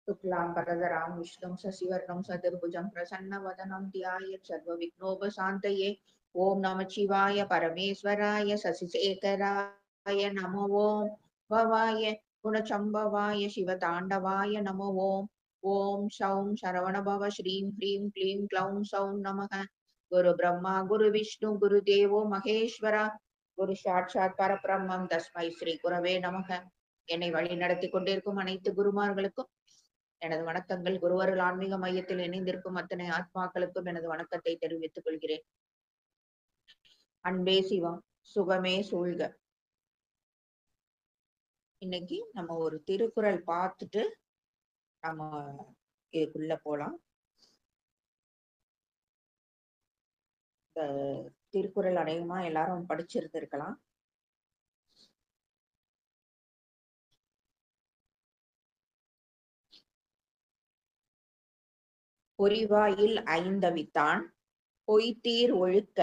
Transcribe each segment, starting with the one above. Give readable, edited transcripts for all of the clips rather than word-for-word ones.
शुक्लांबरधरां विष्णुं शशिवर्णं चतुर्भुजं प्रसन्नवदनं ध्यायेत् सर्वविघ्नोपशान्तये। ओम नमः शिवाय परमेश्वराय शशिशेखराय नमो ओम भवाय गुणचम्भवाय शिवताण्डवाय नमो ओम। ओम सौं शरवणभव श्रीं ह्रीं क्लीं क्लौं सौं नमः। गुरु ब्रह्मा गुरु विष्णु गुरुदेवो महेश्वरा गुरु साक्षात् परब्रह्मं तस्मै श्री गुरवे நமக. என்னை வழி நடத்தி கொண்டிருக்கும் அனைத்து குருமார்களுக்கும் எனது வணக்கங்கள். குருவருள் ஆன்மீக மையத்தில் இணைந்திருக்கும் அத்தனை ஆத்மாக்களுக்கும் எனது வணக்கத்தை தெரிவித்துக் கொள்கிறேன். அன்பே சிவம், சுகமே சூழ்க. இன்னைக்கு நம்ம ஒரு திருக்குறள் பார்த்துட்டு நம்ம இதுக்குள்ள போலாம். இந்த திருக்குறள் அநேகமா எல்லாரும் படிச்சிருந்திருக்கலாம். பொறிவாயில் ஐந்தவித்தான் பொய்தீர் ஒழுக்க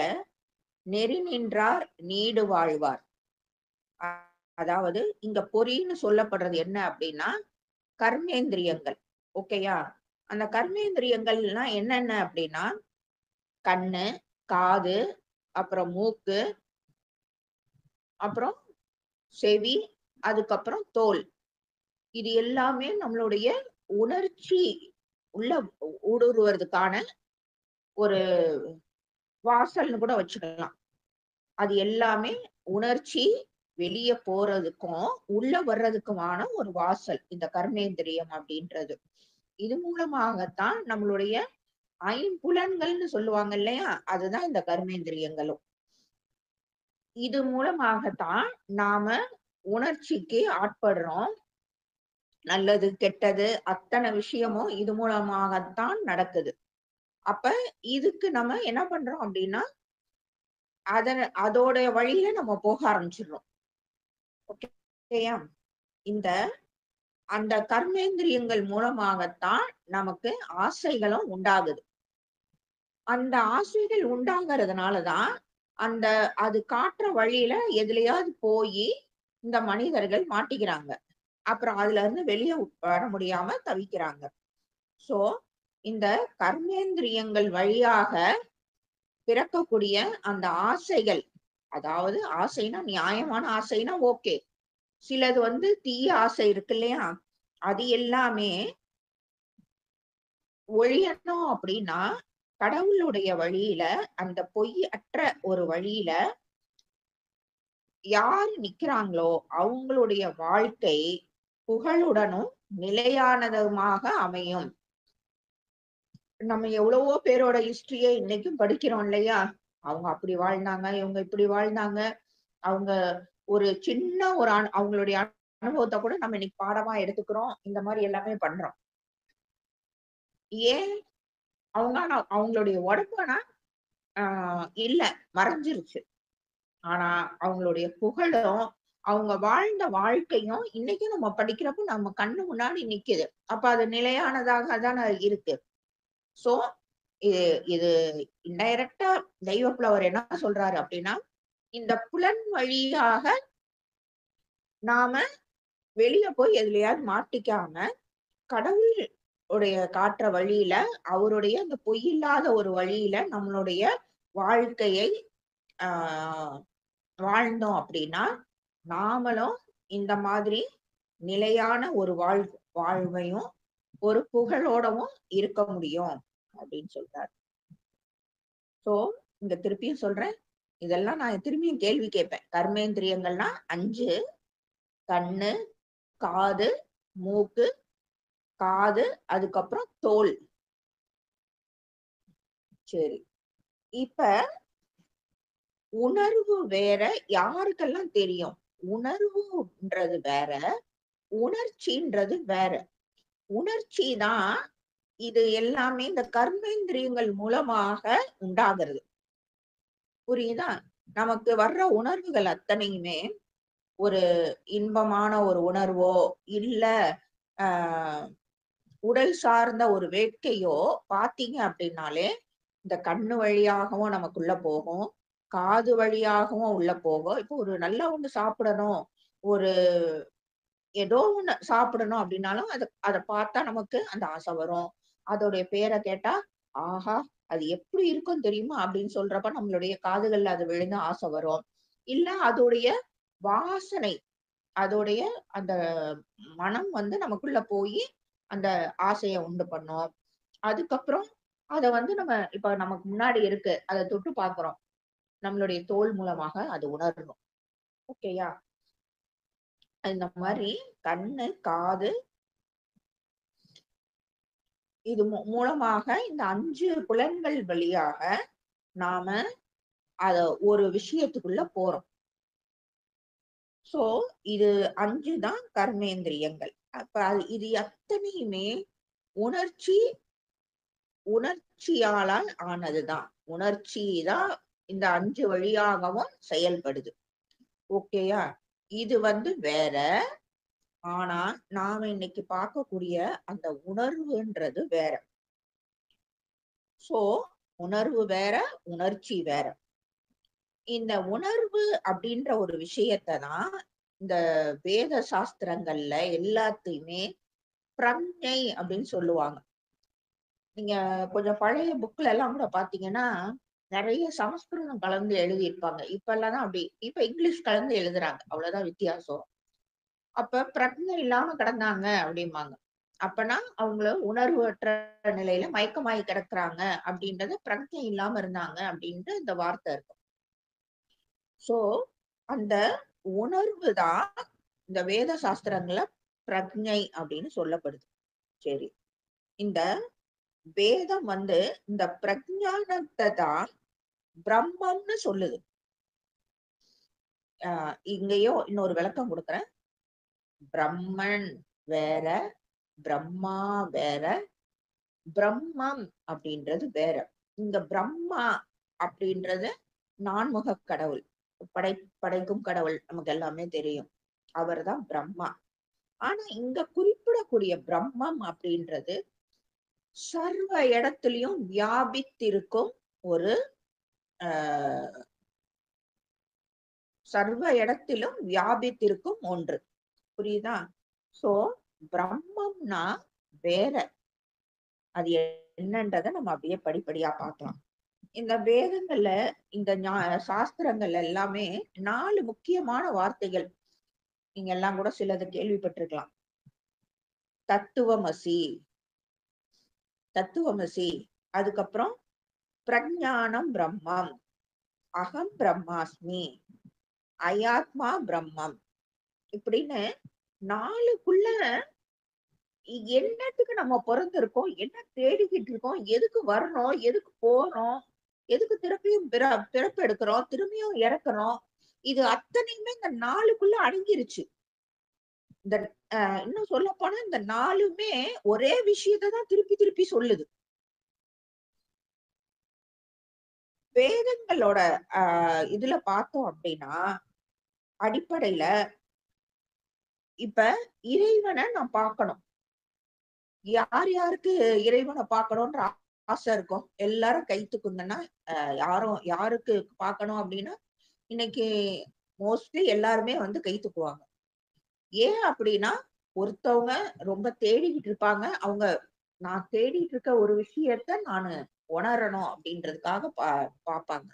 நெறி நின்றார் நீடு வாழ்வார். அதாவது இங்க பொறின்னு சொல்லப்படுறது என்ன அப்படின்னா கர்மேந்திரியங்கள். ஓகேயா? அந்த கர்மேந்திரியங்கள்லாம் என்னென்ன அப்படின்னா கண்ணு, காது, அப்புறம் மூக்கு, அப்புறம் செவி, அதுக்கப்புறம் தோல். இது எல்லாமே நம்மளுடைய உணர்ச்சி உள்ள ஊடுருவதுக்கான ஒரு வாசல்னு கூட வச்சுக்கலாம். அது எல்லாமே உணர்ச்சி வெளியே போறதுக்கும் உள்ள வர்றதுக்குமான ஒரு வாசல் இந்த கர்மேந்திரியம் அப்படின்றது. இது மூலமாகத்தான் நம்மளுடைய ஐம்புலன்கள்னு சொல்லுவாங்க இல்லையா, அதுதான் இந்த கர்மேந்திரியங்களும். இது மூலமாகத்தான் நாம உணர்ச்சிக்கு ஆட்படுறோம். நல்லது கெட்டது அத்தனை விஷயமும் இது மூலமாகத்தான் நடக்குது. அப்ப இதுக்கு நம்ம என்ன பண்றோம் அப்படின்னா அதோட வழியில நம்ம போக ஆரம்பிச்சிடுறோம். ஓகேயா? இந்த அந்த கர்மேந்திரியங்கள் மூலமாகத்தான் நமக்கு ஆசைகளும் உண்டாகுது. அந்த ஆசைகள் உண்டாகிறதுனாலதான் அது காட்டுற வழியில எதுலயாவது போய் இந்த மனிதர்கள் மாட்டிக்கிறாங்க. அப்புறம் அதுல இருந்து வெளியே வர முடியாம தவிக்கிறாங்க. சோ இந்த கர்மேந்திரியங்கள் வழியாக பிறக்கக்கூடிய அந்த ஆசைகள், அதாவது ஆசைனா நியாயமான ஆசைனா ஓகே, சிலது தீய ஆசை இருக்கு இல்லையா, அது எல்லாமே ஒழியணும் அப்படின்னா கடவுளுடைய வழியில, அந்த பொய் அற்ற ஒரு வழியில யார் நிக்கிறாங்களோ அவங்களுடைய வாழ்க்கை புகழுடனும் நிலையானதுமாக அமையும். நம்ம எவ்வளவோ பேரோட ஹிஸ்டரியை இன்னைக்கும் படிக்கிறோம் இல்லையா, அவங்க அப்படி வாழ்ந்தாங்க, இவங்க இப்படி வாழ்ந்தாங்க, அவங்க ஒரு சின்ன ஒரு அவங்களுடைய அனுபவத்தை கூட நம்ம இன்னைக்கு பாடமா எடுத்துக்கிறோம். இந்த மாதிரி எல்லாமே பண்றோம். ஏன்? அவங்களுடைய உடம்புனா இல்ல, மறைஞ்சிருச்சு. ஆனா அவங்களுடைய புகழும் அவங்க வாழ்ந்த வாழ்க்கையும் இன்னைக்கும் நம்ம படிக்கிறப்போ நம்ம கண்ணு முன்னாடி நிக்குது. அப்ப அது நிலையானதாக தானே இருக்கு. சோ இது இன்டைரக்டா தெய்வ புலவர் என்ன சொல்றாரு அப்படின்னா, இந்த புலன் வழியாக நாம வெளிய போய் எதுலயாவது மாட்டிக்காம கடவுள் உடைய காட்டுற வழியில, அவருடைய அந்த பொய்யில்லாத ஒரு வழியில நம்மளுடைய வாழ்க்கையை ஆஹ் வாழ்ந்தோம் அப்படின்னா நாமளும் இந்த மாதிரி நிலையான ஒரு வாழ்வையும் ஒரு புகழோடவும் இருக்க முடியும் அப்படின்னு சொல்றாரு. சோ இந்த திருப்பியும் சொல்றேன், இதெல்லாம் நான் திரும்பியும் கேள்வி கேட்பேன். கர்மேந்திரியங்கள்னா 5: கண்ணு, காது, மூக்கு, காது, அதுக்கப்புறம் தோல். சரி, இப்ப உணர்வு வேற. யாருக்கெல்லாம் தெரியும்? உணர்வுன்றது வேற, உணர்ச்சின்றது வேற. உணர்ச்சி தான் இது எல்லாமே இந்த கர்மேந்திரியங்கள் மூலமாக உண்டாகிறது. புரியுதா? நமக்கு வர்ற உணர்வுகள் அத்தனையுமே ஒரு இன்பமான ஒரு உணர்வோ இல்ல உடல் சார்ந்த ஒரு வேட்கையோ பாத்தீங்க அப்படின்னாலே இந்த கண்ணு வழியாகவும் நமக்குள்ள போகும், காது வழியாகவும் உள்ள போகும். இப்போ ஒரு நல்ல ஒண்ணு சாப்பிடணும், ஒரு ஏதோ ஒண்ணு சாப்பிடணும் அப்படின்னாலும் அதை பார்த்தா நமக்கு அந்த ஆசை வரும். அதோடைய பேரை கேட்டா, ஆஹா அது எப்படி இருக்கும் தெரியுமா அப்படின்னு சொல்றப்ப நம்மளுடைய காதுகள்ல அது விழுந்து ஆசை வரும். இல்ல அதோடைய வாசனை, அதோடைய அந்த மனம் வந்து நமக்குள்ள போய் அந்த ஆசைய உண்டு பண்ணும். அதுக்கப்புறம் அத வந்து நம்ம இப்ப நமக்கு முன்னாடி இருக்கு. அத தொட்டு பார்க்கிறோம். நம்மளுடைய தோல் மூலமாக அது உணரணும். ஓகேயா? இந்த மாரி கண்ணு, காது இது மூலமாக இந்த 5 புலன்கள் வழியாக நாம அத ஒரு விஷயத்துக்குள்ள போறோம். சோ இது 5 தான் கர்மேந்திரியங்கள். அப்ப இது அத்தனையுமே உணர்ச்சி உணர்ச்சியாலால் ஆனதுதான். உணர்ச்சி தான் இந்த 5 வழியாகவும் செயல்படுது. ஓகேயா? இது வந்து வேற. ஆனா, நாம இன்னைக்கு பார்க்கக்கூடிய அந்த உணர்வுன்றது வேற. சோ, உணர்வு வேற, உணர்ச்சி வேற. இந்த உணர்வு அப்படின்ற ஒரு விஷயத்த தான் இந்த வேத சாஸ்திரங்கள்ல எல்லாத்தையுமே பிரக்ஞை அப்படின்னு சொல்லுவாங்க. நீங்க கொஞ்சம் பழைய புக்ல எல்லாம் கூட பாத்தீங்கன்னா, நெறைய சமஸ்கிருதம் கலந்து எழுதியிருப்பாங்க. இப்பல்லாம் தான் அப்படி இப்ப இங்கிலீஷ் கலந்து எழுதுறாங்க. அவ்வளவுதான் வித்தியாசம். அப்ப பிரக்ஞை இல்லாம கிடந்தாங்க அப்படிம்பாங்க. அப்பன்னா அவங்கள உணர்வற்ற நிலையில மயக்கமாயி கிடக்குறாங்க அப்படின்றது பிரக்ஞை இல்லாம இருந்தாங்க அப்படின்ட்டு இந்த வார்த்தை இருக்கு. சோ அந்த உணர்வு தான் இந்த வேத சாஸ்திரங்கள்ல பிரக்ஞை அப்படின்னு சொல்லப்படுது. சரி. இந்த வேதம் வந்து இந்த பிரஞானத்தை தான் பிரம்மம்னு சொல்லுது. இங்கேயோ இன்னொரு விளக்கம் கொடுக்குறேன். பிரம்மன் வேற, பிரம்மா வேற, பிரம்மம் அப்படின்றது வேற. இந்த பிரம்மா அப்படின்றது நான்முக கடவுள். படை படைக்கும் கடவுள் நமக்கு எல்லாமே தெரியும். அவர்தான் பிரம்மா. ஆனா இங்க குறிப்பிடக்கூடிய பிரம்மம் அப்படின்றது சர்வ இடத்திலையும் வியாபித்திருக்கும் ஒரு ஆஹ் சர்வ இடத்திலும் வியாபித்திருக்கும் ஒன்று. புரியுதா? சோ பிரம்மம்னா வேற. அது என்னன்றதை நம்ம அப்படியே படிப்படியா பார்க்கலாம். இந்த வேதங்கள்ல இந்த சாஸ்திரங்கள் எல்லாமே 4 முக்கியமான வார்த்தைகள். நீங்க எல்லாம் கூட சிலது கேள்விப்பட்டிருக்கலாம். தத்துவமசி, தத்துவமசி. அதுக்கப்புறம் பிரஞானம் பிரம்மம், அகம் பிரம்மாஸ்மி, அயாத்மா பிரம்மம். இப்படின்னு 4க்குள்ள என்னத்துக்கு நம்ம பிறந்திருக்கோம், என்ன தேடிக்கிட்டு இருக்கோம், எதுக்கு வரணும், எதுக்கு போறோம், எதுக்கு திருப்பியும் பிறப்பு எடுக்கிறோம், திரும்பியும் இறக்குறோம், இது அத்தனையுமே இந்த 4க்குள்ள அடங்கிருச்சு. இந்த இன்னும் சொல்ல போனா இந்த 4மே ஒரே விஷயத்தை தான் திருப்பி திருப்பி சொல்லுது. வேதங்களோட இதுல பார்த்தோம் அப்படின்னா அடிப்படையில இப்ப இறைவனை நான் பார்க்கணும். யார் யாருக்கு இறைவனை பார்க்கணும்ன்ற ஆசை இருக்கும்? எல்லாரும் கை தூக்குங்கன்னா, யாரும் யாருக்கு பார்க்கணும் அப்படின்னா, இன்னைக்கு மோஸ்ட்லி எல்லாருமே வந்து கை தூக்குவாங்க. ஏன் அப்படின்னா, ஒருத்தவங்க ரொம்ப தேடிக்கிட்டு இருப்பாங்க. அவங்க நான் தேடிட்டு இருக்க ஒரு விஷயத்த நானு உணரணும் அப்படின்றதுக்காக பார்ப்பாங்க.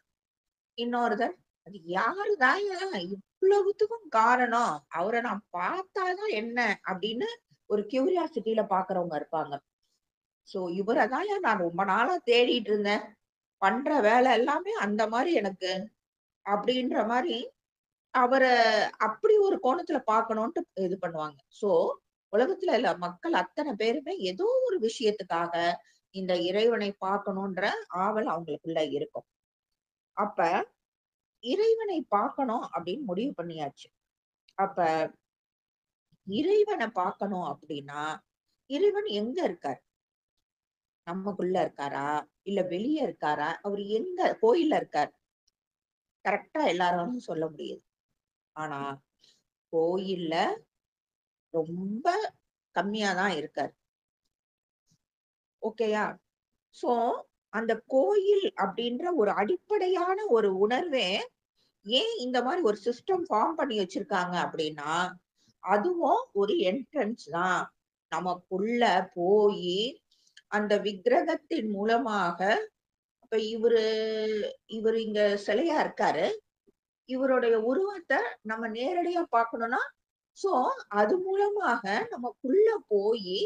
இன்னொருத்தர், அது யாருதாய்யா இவ்வளவுத்துக்கும் காரணம்? அவரை நான் பார்த்தாதான் என்ன அப்படின்னு ஒரு கியூரியாசிட்டியில பார்க்கிறவங்க இருப்பாங்க. சோ இவரதான்யா நான் ரொம்ப நாளா தேடிட்டு இருந்தேன். பண்ற வேலை எல்லாமே அந்த மாரி எனக்கு அப்படின்ற மாரி அவர அப்படி ஒரு கோணத்துல பார்க்கணும்ட்டு இது பண்ணுவாங்க. சோ உலகத்துல உள்ள மக்கள் அத்தனை பேருமே ஏதோ ஒரு விஷயத்துக்காக இந்த இறைவனை பார்க்கணுன்ற ஆவல் அவங்களுக்குள்ள இருக்கும். அப்ப இறைவனை பார்க்கணும் அப்படின்னு முடிவு பண்ணியாச்சு. அப்ப இறைவனை பார்க்கணும் அப்படின்னா, இறைவன் எங்க இருக்கார்? நமக்குள்ள இருக்காரா? இல்ல வெளிய இருக்காரா? அவரு எங்க கோயில்ல இருக்கார். கரெக்ட்டா எல்லாராலும் சொல்ல முடியுது. ஆனா, கோயில்ல ரொம்ப கம்மியா தான் இருக்காரு. ஓகேயா? சோ, அந்த கோயில் அப்படின்ற ஒரு அடிப்படையான ஒரு உணர்வே ஏன் இந்த மாரி ஒரு சிஸ்டம் ஃபார்ம் பண்ணி வச்சிருக்காங்க அப்படின்னா, அதுவும் ஒரு என்ட்ரன்ஸ் தான். நமக்குள்ள போயி அந்த விக்கிரகத்தின் மூலமாக இப்ப இவரு இங்க சிலையா இருக்காரு. இவருடைய உருவத்த நம்ம நேரடியா பார்க்கணும்னா, சோ அது மூலமாக நமக்குள்ள போயி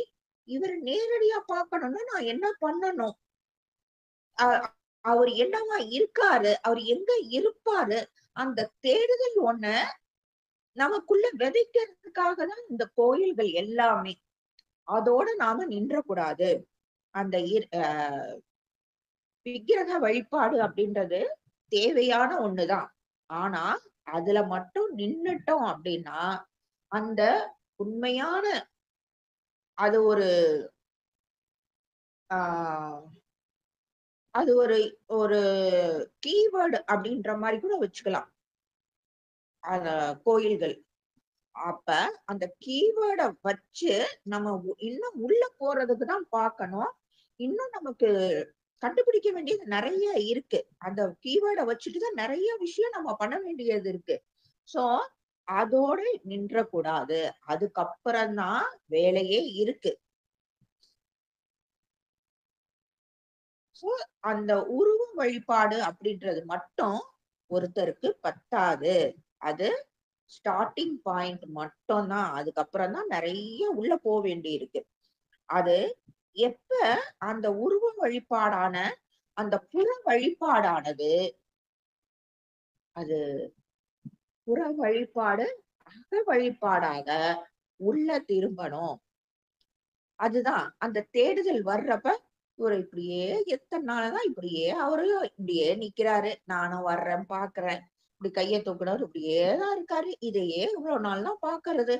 இவர நேரடியா பார்க்கணும்னா நான் என்ன பண்ணணும்? அ அவரு என்னவா இருக்காரு? அவரு எங்க இருப்பாரு? அந்த தேடுதல் ஒண்ண நமக்குள்ள விதைக்கிறதுக்காக தான் இந்த கோயில்கள் எல்லாமே. அதோட நாம நின்றக்கூடாது. அந்த விக்கிரக வழிபாடு அப்படின்றது தேவையான ஒண்ணுதான். ஆனா, அதுல மட்டும் நின்னுட்டோம் அப்படின்னா, அந்த உண்மையான அது ஒரு ஆ அது ஒரு கீவேர்ட் அப்படின்ற மாரி கூட வச்சுக்கலாம். அந்த கோயில்கள். அப்ப அந்த கீவேர்ட வச்சு நம்ம இன்னும் உள்ள போறதுக்கு தான் பார்க்கணும். இன்னும் நமக்கு கண்டுபிடிக்க வேண்டியது நெறைய இருக்கு. அந்த கீவேர்ட வச்சுட்டு தான் நெறைய விஷயம் நம்ம பண்ண வேண்டியது இருக்கு. சோ, அதோட நின்றக்கூடாது. அதுக்கப்புறம் தான் வேலையே இருக்கு. சோ, அந்த உருவ வழிபாடு அப்படின்றது மட்டும் ஒருத்தருக்கு பத்தாது. அது ஸ்டார்ட்டிங் பாயிண்ட் மட்டும் தான். அதுக்கப்புறம் தான் நெறைய உள்ள வேண்டியிருக்கு. அது எப்ப அந்த உருவ வழிபாடான அந்த புற வழிபாடானது, அது புற வழிபாடு அக வழிபாடாக உள்ள திரும்பணும். அதுதான் அந்த தேடுதல் வர்றப்ப, இவரு இப்படியே எத்தன நாளா தான் இப்படியே அவரு இப்படியே நிக்கிறாரு. நானும் வர்றேன், பார்க்கிறேன். இப்படி கைய தூக்குனவரு இப்படியே தான் இருக்காரு. இதையே இவ்வளவு நாள் தான் பார்க்கறது.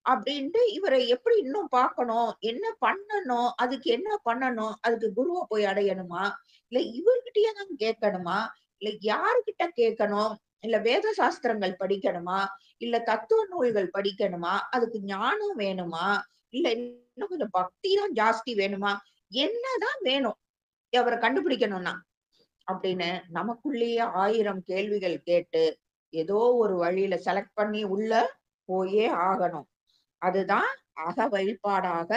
அப்படின்ட்டு இவர எப்படி இன்னும் பார்க்கணும்? என்ன பண்ணணும்? அதுக்கு என்ன பண்ணணும்? அதுக்கு குருவ போய் அடையணுமா? இல்ல இவர்கிட்டயே தான் கேட்கணுமா? இல்ல யாருகிட்ட கேட்கணும்? இல்ல வேத சாஸ்திரங்கள் படிக்கணுமா? இல்ல தத்துவ நூல்கள் படிக்கணுமா? அதுக்கு ஞானம் வேணுமா? இல்ல இன்னும் கொஞ்சம் பக்தி தான் ஜாஸ்தி வேணுமா? என்னதான் வேணும்? அவர கண்டுபிடிக்கணும்னா? அப்படின்னு நமக்குள்ளேயே 1000 கேள்விகள் கேட்டு, ஏதோ ஒரு வழியில செலக்ட் பண்ணி உள்ள போயே ஆகணும். அதுதான் அக வழிபாடாக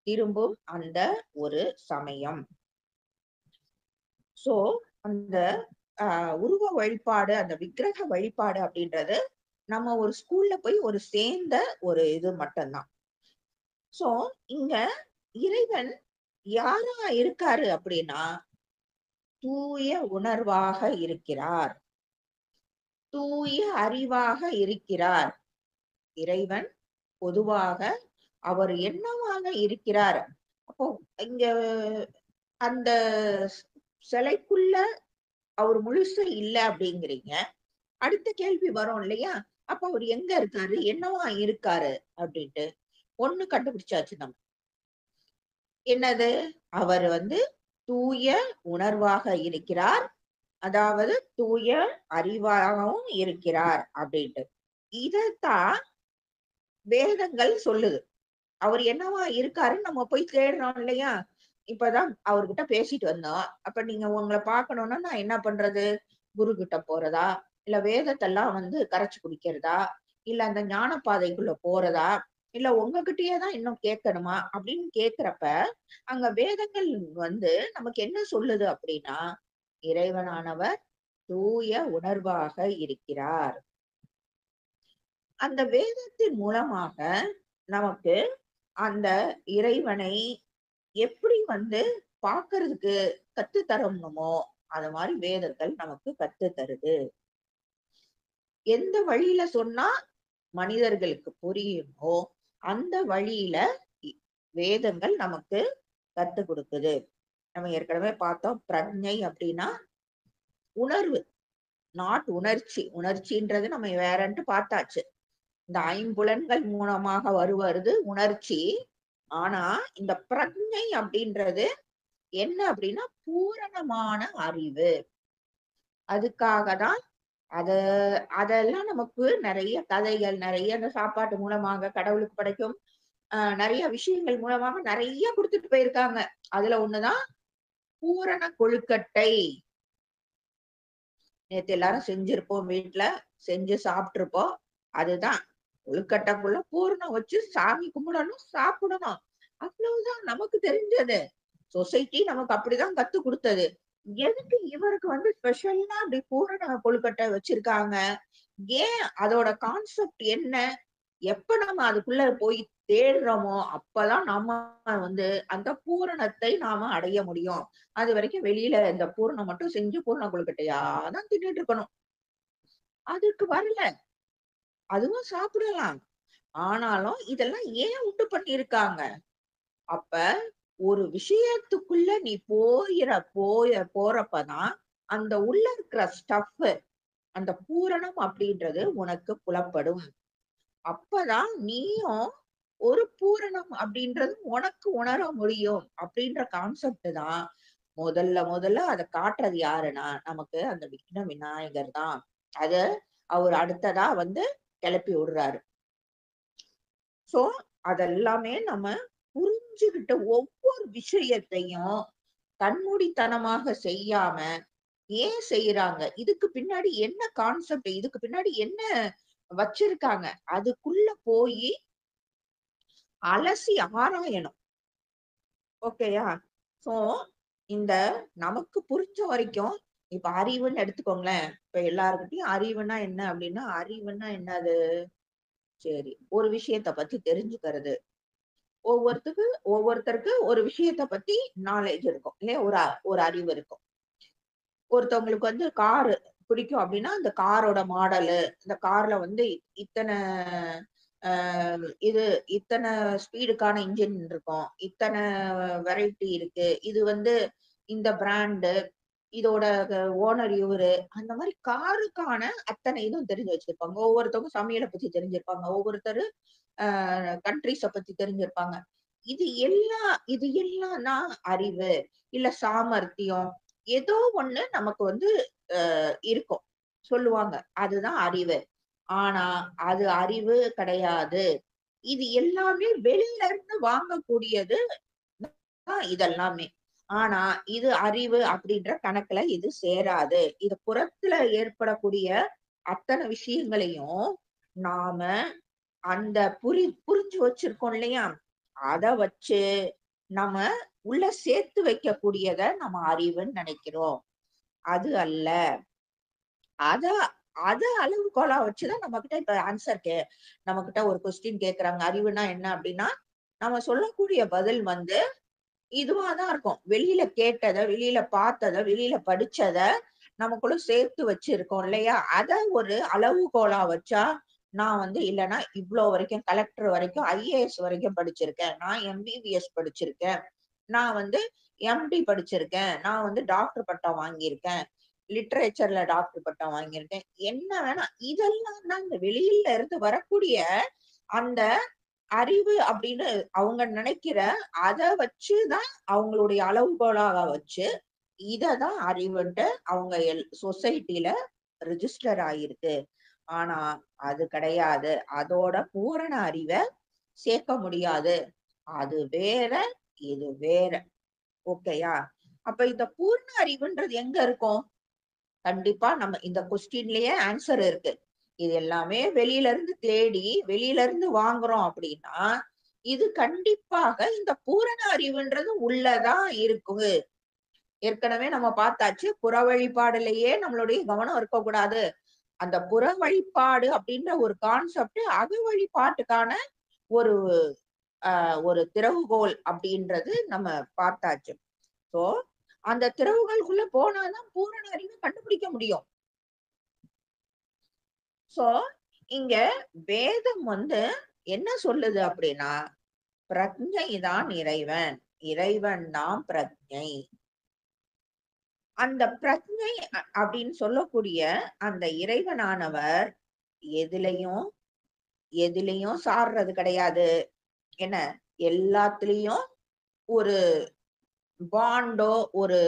திரும்பும் அந்த ஒரு சமயம். சோ, அந்த உருவ வழிபாடு, அந்த விக்கிரக வழிபாடு அப்படின்றது, நம்ம ஒரு ஸ்கூல்ல போய் ஒரு சேர்ந்த ஒரு இது மட்டும் தான். சோ, இங்க இறைவன் யாரா இருக்காரு அப்படின்னா, தூய உணர்வாக இருக்கிறார். தூய அறிவாக இருக்கிறார். இறைவன் பொதுவாக அவர் என்னவாக இருக்கிறார்? அப்போ இங்க அந்த ஸ் சிலைக்குள்ள அவரு முழுசா இல்ல அப்படிங்கிறீங்க. அடுத்த கேள்வி வரும் இல்லையா? அப்ப அவரு எங்க இருக்காரு? என்னவா இருக்காரு? அப்படின்ட்டு. ஒண்ணு கண்டுபிடிச்சாச்சு நம்ம. என்னது? அவர் தூய உணர்வாக இருக்கிறார். அதாவது தூய அறிவாகவும் இருக்கிறார் அப்படின்ட்டு. இதத்தான் வேதங்கள் சொல்லுது. அவர் என்னவா இருக்காருன்னு நம்ம போய் தேடுறோம் இல்லையா? இப்பதான் அவர்கிட்ட பேசிட்டு வந்தோம். அப்ப நீங்க உங்கள பார்க்கணும்னா நான் என்ன பண்றது? குரு கிட்ட போறதா? இல்ல வேதத்தெல்லாம் கரைச்சு குடிக்கிறதா? இல்ல அந்த ஞான பாதைக்குள்ள போறதா? இல்ல உங்ககிட்டயே தான் இன்னும் கேட்கணுமா? அப்படின்னு கேட்கிறப்ப, அங்க வேதங்கள் நமக்கு என்ன சொல்லுது அப்படின்னா, இறைவனானவர் தூய உணர்வாக இருக்கிறார். அந்த வேதத்தின் மூலமாக நமக்கு அந்த இறைவனை எப்படி பார்க்கறதுக்கு கத்து தரணுமோ, அது மாரி வேதங்கள் நமக்கு கத்து தருது. எந்த வழியில சொன்னா மனிதர்களுக்கு புரியுமோ, அந்த வழியில இ வேதங்கள் நமக்கு கத்துக் குடுக்குது. நம்ம ஏற்கனவே பார்த்தோம். பிரக்ஞை அப்படின்னா உணர்வு, நாட் உணர்ச்சி. உணர்ச்சின்றது நம்ம வேறன்ட்டு பார்த்தாச்சு. இந்த ஐம்புலன்கள் மூலமாக வருவது உணர்ச்சி. ஆனா, இந்த பிரக்ஞை அப்படின்றது என்ன அப்படின்னா, பூரணமான அறிவு. அதுக்காக தான் அத அதெல்லாம் நமக்கு நெறைய கதைகள், நெறைய அந்த சாப்பாட்டு மூலமாக கடவுளுக்கு படைக்கும் நெறைய விஷயங்கள் மூலமாக நெறைய குடுத்துட்டு போயிருக்காங்க. அதுல ஒண்ணுதான் பூரண கொழுக்கட்டை. நேத்து எல்லாரும் செஞ்சிருப்போம் வீட்ல. செஞ்சு சாப்ட்டுருப்போம். அதுதான். கொழுக்கட்டைக்குள்ள பூரணம் வச்சு சாமி கும்பிடணும், சாப்பிடணும். அவ்வளவுதான் நமக்கு தெரிஞ்சது. சொசைட்டி நமக்கு அப்படிதான் கத்து கொடுத்தது. எதுக்கு இவருக்கு வந்து ஸ்பெஷலா அப்படி பூரண கொழுக்கட்டை வச்சிருக்காங்க? ஏன் அதோட கான்செப்ட் என்ன? எப்ப நம்ம அதுக்குள்ள போய் தேடுறோமோ அப்பதான் நம்ம வந்து அந்த பூரணத்தை நாம அடைய முடியும். அது வரைக்கும் வெளியில இந்த பூரணம் மட்டும் செஞ்சு பூரண கொழுக்கட்டையா தான் தின்னுட்டு இருக்கணும். அதுக்கு வரல. அதுவும் சாப்பிடலாம். ஆனாலும் இதெல்லாம் ஏன் உண்டு பண்ணியிருக்காங்க? அப்ப ஒரு விஷயத்துக்குள்ள நீ போறப்பதான் அந்த உள்ள இருக்கிற ஸ்டஃப், அந்த பூரணம் அப்படின்றது உனக்கு புலப்படும். அப்பதான் நீயும் ஒரு பூரணம் அப்படின்றது உனக்கு உணர முடியும் அப்படின்ற கான்செப்ட் தான் முதல்ல அத காட்டுறது யாருன்னா நமக்கு அந்த விக்ன விநாயகர் தான். அத அவர் அடுத்ததா வந்து கிளப்பி விடுறாரு. சோ அதெல்லாமே நம்ம புரிஞ்சுகிட்ட ஒவ்வொரு விஷயத்தையும் கண்மூடித்தனமாக செய்யாம ஏன் செய்யறாங்க? இதுக்கு பின்னாடி என்ன கான்செப்ட்? இதுக்கு பின்னாடி என்ன வச்சிருக்காங்க? அதுக்குள்ள போயி அலசி ஆராயணும். ஓகேயா? சோ இந்த நமக்கு புரிஞ்ச வரைக்கும் இப்ப அறிவுன்னு எடுத்துக்கோங்களேன். இப்ப எல்லார்கிட்டயும் அறிவுன்னா என்ன அப்படின்னா, அறிவுன்னா என்னது? சரி. ஒரு விஷயத்த பத்தி தெரிஞ்சுக்கிறது. ஒவ்வொருத்துக்கு ஒவ்வொருத்தருக்கு ஒரு விஷயத்த பத்தி நாலேட்ஜ் இருக்கும். இல்லையா? ஒரு அறிவு இருக்கும். ஒருத்தவங்களுக்கு வந்து காரு பிடிக்கும் அப்படின்னா, அந்த காரோட மாடலு, இந்த கார்ல வந்து இத்தன அ இது இத்தன ஸ்பீடுக்கான இன்ஜின் இருக்கும். இத்தன வெரைட்டி இருக்கு. இது வந்து இந்த பிராண்டு, இதோட ஓனர் இவரு. அந்த மாரி காருக்கான அத்தனை இதுவும் தெரிஞ்சு வச்சிருப்பாங்க. ஒவ்வொருத்தவங்க சமையல பத்தி தெரிஞ்சிருப்பாங்க. ஒவ்வொருத்தரு கண்ட்ரீஸ பத்தி தெரிஞ்சிருப்பாங்க. இது எல்லாம் தான் அறிவு. இல்ல சாமர்த்தியம். ஏதோ ஒண்ணு நமக்கு வந்து இருக்கும். சொல்லுவாங்க. அதுதான் அறிவு. ஆனா, அது அறிவு கிடையாது. இது எல்லாமே வெளியில இருந்து வாங்கக்கூடியது தான் இதெல்லாமே. ஆனா, இது அறிவு அப்படின்ற கணக்குல இது சேராது. இது புறத்துல ஏற்படக்கூடிய அத்தன விஷயங்களையும் நாம அந்த புரிஞ்சு வச்சிருக்கோம் இல்லையா? அத வச்சு நம்ம உள்ள சேர்த்து வைக்கக்கூடியத நம்ம அறிவுன்னு நினைக்கிறோம். அது அல்ல. அத அத அளவுகோலா வச்சுதான் நம்மகிட்ட இப்ப நம்மகிட்ட ஒரு கொஸ்டின் கேட்கறாங்க. அறிவுனா என்ன அப்படின்னா, நம்ம சொல்லக்கூடிய பதில் வந்து இதுவா தான் இருக்கும். வெளியில கேட்டத, வெளியில பார்த்தத, வெளியில படிச்சத நமக்குள்ள சேர்த்து வச்சிருக்கோம் இல்லையா? அத ஒரு அளவுகோலா வச்சா, நான் வந்து இல்லன்னா இவ்ளோ வரைக்கும் கலெக்டர் வரைக்கும், ஐஏஎஸ் வரைக்கும் படிச்சிருக்கேன். நான் எம்பிபிஎஸ் படிச்சிருக்கேன். நான் வந்து எம்டி படிச்சிருக்கேன். நான் வந்து டாக்டர் பட்டம் வாங்கியிருக்கேன். லிட்டரேச்சர்ல டாக்டர் பட்டம் வாங்கியிருக்கேன். என்ன வேணா இதெல்லாம் தான் இந்த வெளியில இருந்து வரக்கூடிய அந்த அறிவு அப்படின்னு அவங்க நினைக்கிற அத வச்சுதான் அவங்களுடைய அளவுகோலாக வச்சு இததான் அறிவுன்ட்டு அவங்க சொசைட்டில ரிஜிஸ்டர் ஆயிருக்கு. ஆனா அது கிடையாது. அதோட பூரண அறிவ சேர்க்க முடியாது. அது வேற, இது வேற. ஓகேயா? அப்ப இந்த பூர்ண அறிவுன்றது எங்க இருக்கும்? கண்டிப்பா நம்ம இந்த கொஸ்டின்லயே ஆன்சர் இருக்கு. இது எல்லாமே வெளியில இருந்து தேடி, வெளியில இருந்து வாங்குறோம் அப்படின்னா, இது கண்டிப்பாக இந்த பூரண அறிவுன்றது உள்ளதான் இருக்கு. ஏற்கனவே நம்ம பார்த்தாச்சு. புற வழிபாடுலயே நம்மளுடைய கவனம் இருக்கக்கூடாது. அந்த புற வழிபாடு அப்படின்ற ஒரு கான்செப்ட் அக வழிபாட்டுக்கான ஒரு ஒரு திறவுகோல் அப்படின்றது நம்ம பார்த்தாச்சு. சோ, அந்த திறவுகோல்குள்ள போனாதான் பூரண அறிவை கண்டுபிடிக்க முடியும். சோ, இங்க வேதம் வந்து என்ன சொல்லுது அப்படின்னா, பிரக்ஞை தான் இறைவன். இறைவன் தான் பிரக்ஞை. அந்த பிரக்ஞை அப்படின்னு சொல்லக்கூடிய அந்த இறைவனானவர் எதுலயும் எதுலயும் சார்றது கிடையாது. என்ன எல்லாத்துலயும் ஒரு பாண்டோ ஒரு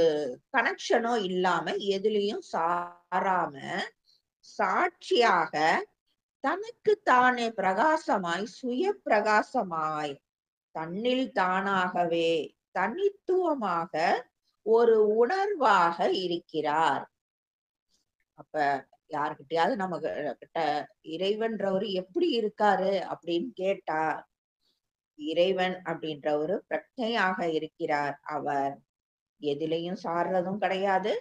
கனெக்ஷனோ இல்லாம எதுலயும் சாராம சாட்சியாக தனக்கு தானே பிரகாசமாய் சுய பிரகாசமாய் தன்னில் தானாகவே தனித்துவமாக ஒரு உணர்வாக இருக்கிறார். அப்ப யாருக்கிட்டையாவது நம்ம கிட்ட இறைவன்றவரு எப்படி இருக்காரு அப்படின்னு கேட்டா, இறைவன் அப்படின்றவரு பிரக்ஞையாக இருக்கிறார். அவர் எதிலையும் சார்றதும் கிடையாது.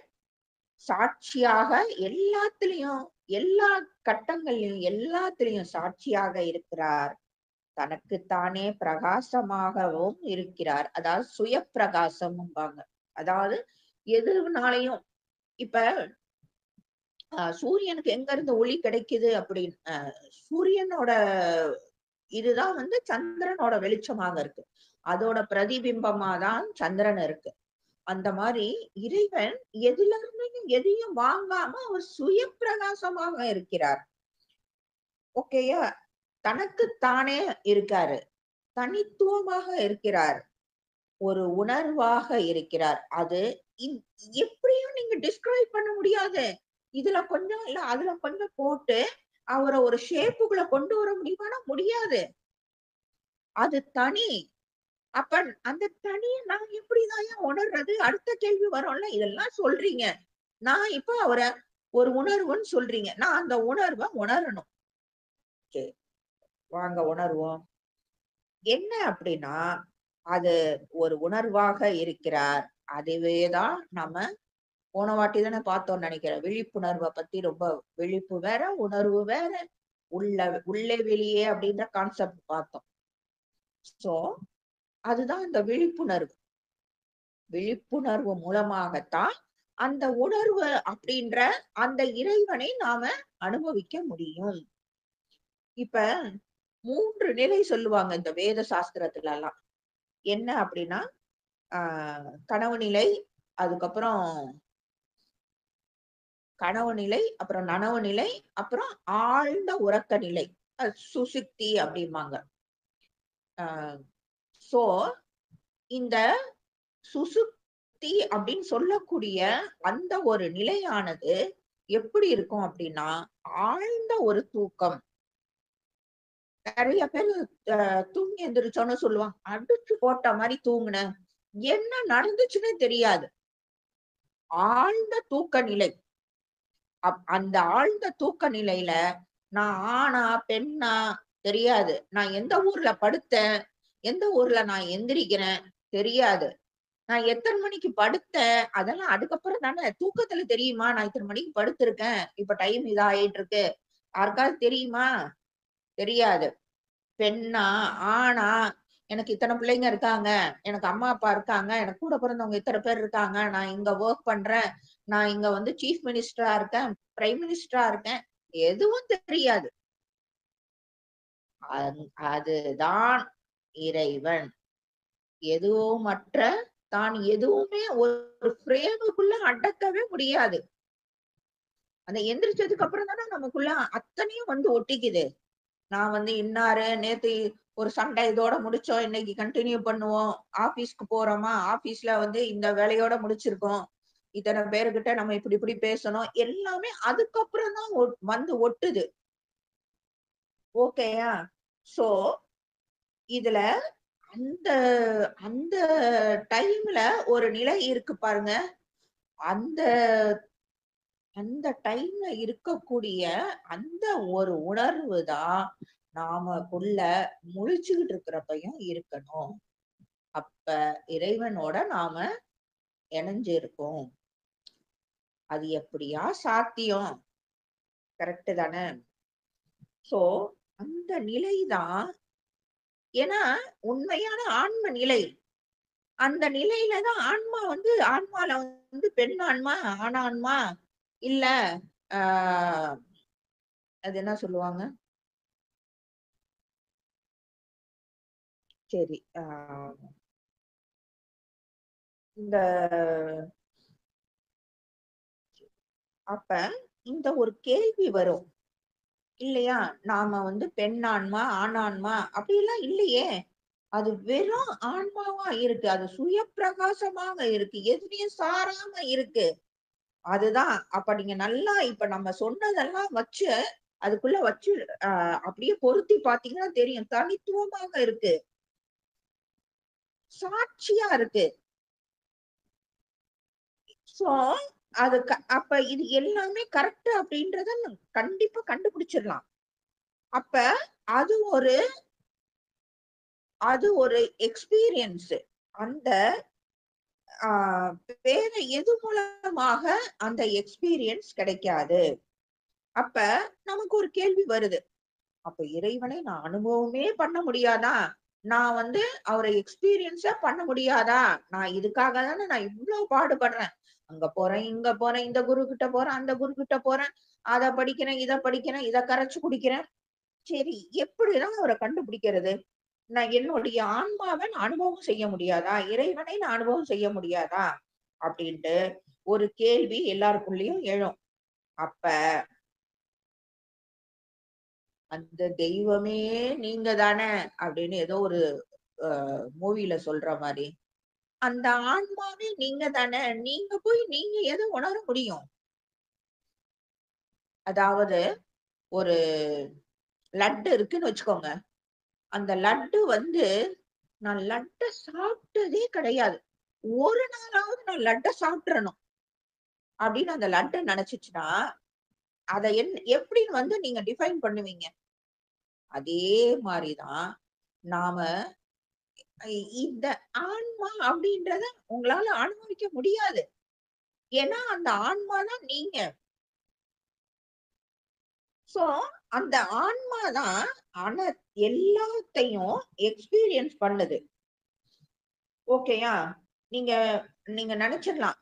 சாட்சியாக எல்லாத்துலயும், எல்லா கட்டங்கள்லயும், எல்லாத்துலயும் சாட்சியாக இருக்கிறார். தனக்குத்தானே பிரகாசமாகவும் இருக்கிறார். அதாவது சுய பிரகாசம்பாங்க. அதாவது எதுனாலையும் இப்ப சூரியனுக்கு எங்க இருந்து ஒளி கிடைக்குது அப்படின்னு சூரியனோட இதுதான் வந்து சந்திரனோட வெளிச்சமாக இருக்கு. அதோட பிரதிபிம்பமா தான் சந்திரன் இருக்கு. அந்த மாதிரி இறைவன் எதுல இருந்தும் எதையும் வாங்காம அவர் சுய பிரகாசமாக இருக்கிறார். ஓகேயா? தனக்குத்தானே இருக்காரு. தனித்துவமாக இருக்கிறார். ஒரு உணர்வாக இருக்கிறார். அது எப்படியும் நீங்க டிஸ்கிரைப் பண்ண முடியாது. இதுல கொஞ்சம் இல்ல அதுல கொஞ்சம் போட்டு அவரை ஒரு ஷேப்புக்குள்ள கொண்டு வர முடியுமானா முடியாது. அது தனி. அப்ப அந்த தனிய நான் எப்படிதான் உணர்றது? அடுத்த கேள்வி வரும்ல. இதெல்லாம் சொல்றீங்க. நான் இப்ப அவரை ஒரு உணர்வுன்னு சொல்றீங்க. நான் அந்த உணர்வை உணரணும். வாங்க உணர்வோம். என்ன அப்படின்னா, அது ஒரு உணர்வாக இருக்கிறார். அதுவேதான் நம்ம போன வாட்டி தானே பார்த்தோம்னு நினைக்கிறேன். விழிப்புணர்வை பத்தி ரொம்ப விழிப்பு வேற, உணர்வு வேற, உள்ளே வெளியே அப்படின்ற கான்செப்ட் பார்த்தோம். சோ அதுதான் இந்த விழிப்புணர்வு. விழிப்புணர்வு மூலமாகத்தான் அந்த உணர்வு அப்படின்ற அந்த இறைவனை நாம அனுபவிக்க முடியும். இப்ப 3 நிலை சொல்லுவாங்க இந்த வேத சாஸ்திரத்துல எல்லாம். என்ன அப்படின்னா கனவு நிலை, அதுக்கப்புறம் கனவு நிலை, அப்புறம் நனவு நிலை, அப்புறம் ஆழ்ந்த உறக்க நிலை, சுசுக்தி அப்படிம்பாங்க. சோ இந்த சுசுக்தி அப்படின்னு சொல்லக்கூடிய அந்த ஒரு நிலையானது எப்படி இருக்கும் அப்படின்னா, ஆழ்ந்த ஒரு தூக்கம். நிறைய பேர் தூங்கி எந்திரிச்சோன்னு சொல்லுவாங்க, அடிச்சு போட்ட மாதிரி தூங்குனேன், என்ன நடந்துச்சுன்னே தெரியாது. ஆழ்ந்த தூக்க நிலை. அந்த ஆழ்ந்த தூக்க நிலையில நான் ஆணா பெண்ணா தெரியாது. நான் எந்த ஊர்ல படுத்தேன், எந்த ஊர்ல நான் எந்திரிக்கிறேன் தெரியாது. நான் எத்தனை மணிக்கு படுத்தேன் அதெல்லாம் அதுக்கப்புறம் தானே. தூக்கத்துல தெரியுமா நான் இத்தனை மணிக்கு படுத்திருக்கேன், இப்ப டைம் இதாயிட்டு இருக்கு? யாருக்காவது தெரியுமா? தெரியாது. பெண்ணா ஆணா, எனக்கு இத்தனை பிள்ளைங்க இருக்காங்க, எனக்கு அம்மா அப்பா இருக்காங்க, எனக்கு கூட பிறந்தவங்க இத்தனை பேர் இருக்காங்க, நான் இங்க ஒர்க் பண்றேன், நான் இங்க வந்து சீஃப் மினிஸ்டரா இருக்கேன், பிரைம் மினிஸ்டரா இருக்கேன், எதுவும் தெரியாது. அதுதான் இறைவன். எதுவுமற்ற தான் எதுவுமே ஒரு ஃப்ரேமுக்குள்ள அடக்கவே முடியாது. அந்த எந்திரிச்சதுக்கு அப்புறம் தானே நமக்குள்ள அத்தனையும் வந்து ஒட்டிக்குது. நான் வந்து இன்னாரு நேத்து ஒரு சண்டை இதோட முடிச்சோம், இன்னைக்கு கண்டினியூ பண்ணுவோம், ஆபீஸ்க்கு போறோமா, ஆபீஸ்ல வந்து இந்த வேலையோட முடிச்சிருக்கோம், இத்தனை பேருகிட்ட நம்ம இப்படி இப்படி பேசணும், எல்லாமே அதுக்கப்புறம் தான் வந்து ஒட்டுது. ஓகேயா? சோ இதுல அந்த அந்த டைம்ல ஒரு நிலை இருக்கு பாருங்க. அந்த அந்த டைம்ல இருக்கக்கூடிய அந்த ஒரு உணர்வு தான் நாமக்குள்ள முழிச்சுக்கிட்டு இருக்கிறப்பையும் இருக்கணும். அப்ப இறைவனோட நாம இணைஞ்சிருக்கோம். அது எப்படியா சாத்தியம்? கரெக்ட் தானே? சோ அந்த நிலைதான். ஏன்னா உண்மையான ஆன்ம நிலை. அந்த நிலையிலதான் ஆன்மா வந்து ஆன்மால வந்து பெண் ஆன்மா, ஆண் ஆன்மா, இல்ல ஆஹ் அது என்ன சொல்லுவாங்க? சரி. இந்த அப்ப இந்த ஒரு கேள்வி வரும் இல்லையா? நாம வந்து பெண் ஆன்மா, ஆண் ஆன்மா அப்படியெல்லாம் இல்லையே. அது வெறும் ஆன்மாவா இருக்கு. அது சுய பிரகாசமாக இருக்கு. எதுலயும் சாராம இருக்கு. அதுதான். அப்ப நீங்க நல்லா இப்ப நம்ம சொன்னதெல்லாம் வச்சு அதுக்குள்ள வச்சு அப்படியே பொருத்தி பாத்தீங்கன்னா தெரியும். தனித்துவமாக இருக்கு. சாட்சியா இருக்கு. சோ அது அப்ப இது எல்லாமே கரெக்ட் அப்படின்றத கண்டிப்பா கண்டுபிடிச்சிடலாம். அப்ப அது ஒரு எக்ஸ்பீரியன்ஸ். அந்த வேற எது மூலமாக அந்த எக்ஸ்பீரியன்ஸ் கிடைக்காது. அப்ப நமக்கு ஒரு கேள்வி வருது. அப்ப இறைவனை நான் அனுபவமே பண்ண முடியாதா? நான் அவரை எக்ஸ்பீரியன்ஸா பண்ண முடியாதா? நான் இதுக்காக தானே நான் இவ்ளோ பாடுபடுறேன். அங்க போறேன், இங்க போறேன், இந்த குரு கிட்ட போறேன், அந்த குரு கிட்ட போறேன். அத படிக்கிறேன், இத படிக்கிறேன், இத கரைச்சு குடிக்கிறேன். சரி, எப்படிதான் அவர கண்டுபிடிக்கிறது? நான் என்னுடைய ஆன்மாவ நான் அனுபவம் செய்ய முடியாதா? இறைவனை நான் அனுபவம் செய்ய முடியாதா? அப்படின்ட்டு ஒரு கேள்வி எல்லாருக்குள்ளயும் எழும். அப்ப அந்த தெய்வமே நீங்க தானே அப்படின்னு ஏதோ ஒரு மூவில சொல்ற மாரி. அந்த ஆன்மாவே நீங்க தானே. நீங்க போய் நீங்க எத உணர முடியும்? அதாவது ஒரு லட்டு இருக்குன்னு வச்சுக்கோங்க. அந்த லட்டு நான் லட்ட சாப்பிட்டதே கிடையாது. ஒரு நாளாவது நான் லட்ட சாப்பிட்றணும் அப்படின்னு அந்த லட்டு நினைச்சுச்சுன்னா, அத எப்படின்னு நீங்க டிஃபைன் பண்ணுவீங்க? அதே மாரி தான் நாம இந்த ஆன்மா அப்படின்றத உங்களால அனுபவிக்க முடியாது. ஏன்னா அந்த ஆன்மா தான் நீங்க. சோ அந்த ஆன்மா தான் ஆனா எல்லாத்தையும் எக்ஸ்பீரியன்ஸ் பண்ணுது. ஓகேயா? நீங்க நீங்க நினைச்சிடலாம்.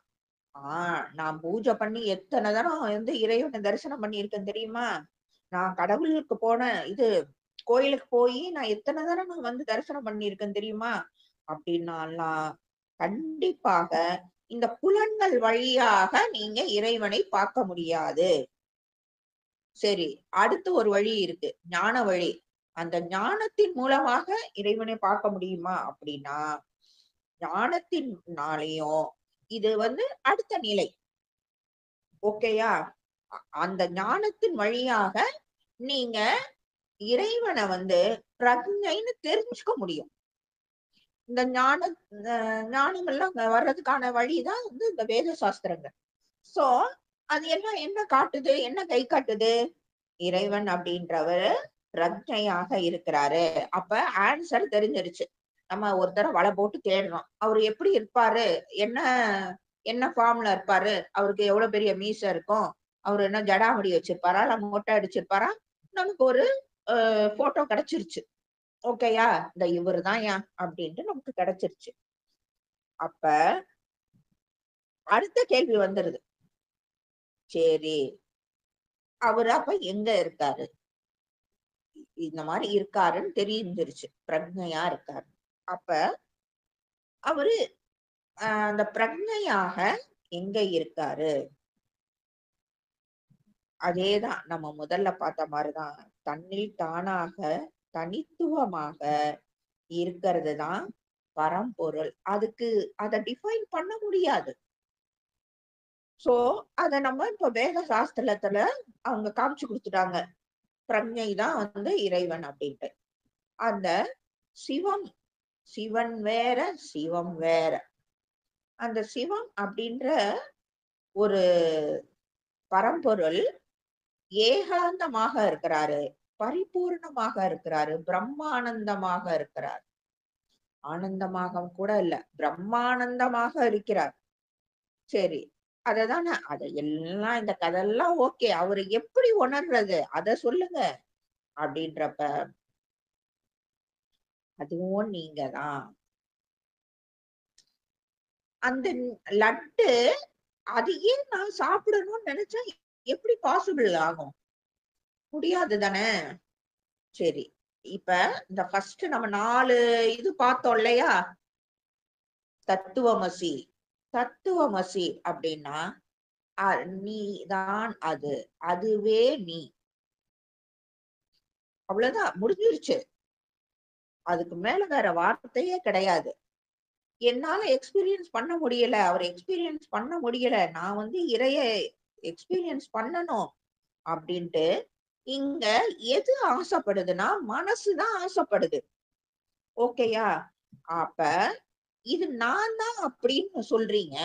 நான் பூஜை பண்ணி எத்தன தரம் இறைவன தரிசனம் பண்ணியிருக்கேன் தெரியுமா? நான் கடவுளுக்கு கோயிலுக்கு போயி நான் எத்தன தரம் நான் தரிசனம் பண்ணியிருக்கேன் தெரியுமா? அப்படின்னாலாம் கண்டிப்பாக இந்த புலன்கள் வழியாக நீங்க இறைவனை பார்க்க முடியாது. சரி, அடுத்து ஒரு வழி இருக்கு. ஞான வழி. அந்த ஞானத்தின் மூலமாக இறைவனை பார்க்க முடியுமா? அப்படின்னா, ஞானத்தினாலயும் இது அடுத்த நிலை. ஓகேயா? அந்த ஞானத்தின் வழியாக நீங்க இறைவன பிரக்ஞைன்னு தெரிஞ்சுக்க முடியும். இந்த ஞானம் எல்லாம் வர்றதுக்கான வழிதான் இந்த வேத சாஸ்திரங்கள். சோ அது எல்லாம் என்ன காட்டுது? என்ன கை காட்டுது? இறைவன் அப்படின்றவரு பிரக்ஞையாக இருக்கிறாரு. அப்ப ஆன்சர் தெரிஞ்சிருச்சு. நம்ம ஒருத்தர வலை போட்டு தேடுறோம். அவரு எப்படி இருப்பாரு? என்ன என்ன ஃபார்ம்ல இருப்பாரு? அவருக்கு எவ்வளவு பெரிய மீசை இருக்கும்? அவரு என்ன ஜடாமுடி வச்சிருப்பாரா? இல்ல மொட்டை அடிச்சிருப்பாரா? நமக்கு ஒரு போட்டோ கிடைச்சிருச்சு. ஓகேயா? இந்த இவருதான்யா அப்படின்ட்டு நமக்கு கிடைச்சிருச்சு. அப்ப அடுத்த கேள்வி வந்துருது. சரி, அவரு அப்ப எங்க இருக்காரு? இந்த மாதிரி இருக்காருன்னு தெரிஞ்சிருச்சு. பிரக்ஞையா இருக்காரு. அப்ப அவரு அந்த பிரக்ஞையாக எங்க இருக்காரு? அதேதான் நம்ம முதல்ல பார்த்த மாதிரிதான். தன்னில் தானாக தனித்துவமாக இருக்கிறது தான் பரம்பொருள். அதுக்கு அத டிஃபைன் பண்ண முடியாது. சோ அத நம்ம இப்ப வேத சாஸ்திரத்துல அவங்க காமிச்சு கொடுத்துட்டாங்க. பிரக்ஞை தான் இறைவன் அப்படின்ட்டு. அந்த சிவம், சிவன் வேற, சிவம் வேற. அந்த சிவம் அப்படின்ற ஒரு பரம்பொருள் ஏகாந்தமாக இருக்கிறாரு, பரிபூர்ணமாக இருக்கிறாரு, பிரம்மானந்தமாக இருக்கிறார். ஆனந்தமாக கூட இல்ல, பிரம்மானந்தமாக இருக்கிறார். சரி, அததானே அத எல்லாம் இந்த கதெல்லாம் ஓகே. அவரு எப்படி உணர்றது அத சொல்லுங்க அப்படின்றப்ப அதுவும் நீங்க தான். அந்த லட்டு அது ஏன் நான் சாப்பிடணும்னு நினைச்சா எப்படி பாசிபிள் ஆகும்? முடியாது தானே. சரி, இப்ப இந்த ஃபர்ஸ்ட் நம்ம 4 இது பார்த்தோம் இல்லையா? தத்துவமசி. தத்துவமசி அப்படின்னா நீ தான் அது, அதுவே நீ. அவ்வளவுதான், முடிஞ்சிருச்சு. அதுக்கு மேல வேற வார்த்தையே கிடையாது. என்னால எக்ஸ்பீரியன்ஸ் பண்ண முடியல, அவர் எக்ஸ்பீரியன்ஸ் பண்ண முடியல, நான் இறைய எக்ஸ்பீரியன்ஸ் பண்ணணும் அப்படின்ட்டு இங்க எது ஆசைப்படுதுன்னா மனசுதான் ஆசைப்படுது. ஓகேயா? அப்ப இது நான் தான் அப்படின்னு சொல்றீங்க.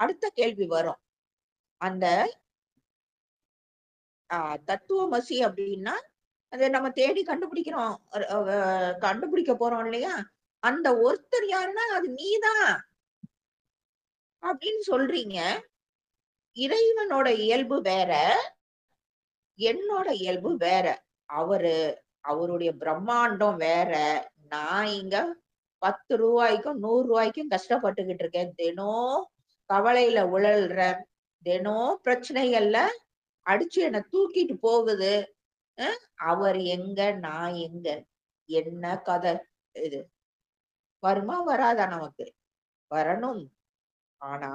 அடுத்த கேள்வி வரும். அந்த தத்துவமசி அப்படின்னா அதை நம்ம தேடி கண்டுபிடிக்கிறோம், கண்டுபிடிக்க போறோம் இல்லையா? அந்த ஒருத்தர் யாருன்னா அது நீதான் அப்படின்னு சொல்றீங்க. இறைவனோட இயல்பு வேற, என்னோட இயல்பு வேற. அவரு அவருடைய பிரம்மாண்டம் வேற. நான் இங்க ரூ. 10க்கும் ரூ. 100க்கும் கஷ்டப்பட்டுக்கிட்டு இருக்கேன். தினம் கவலையில உழல்றேன். தினம் பிரச்சனைகள்ல அடிச்சு என்ன தூக்கிட்டு போகுது. அவர் எங்க? நான் எங்க? என்ன கதை இது? வருமா வராதா நமக்கு? வரணும். ஆனா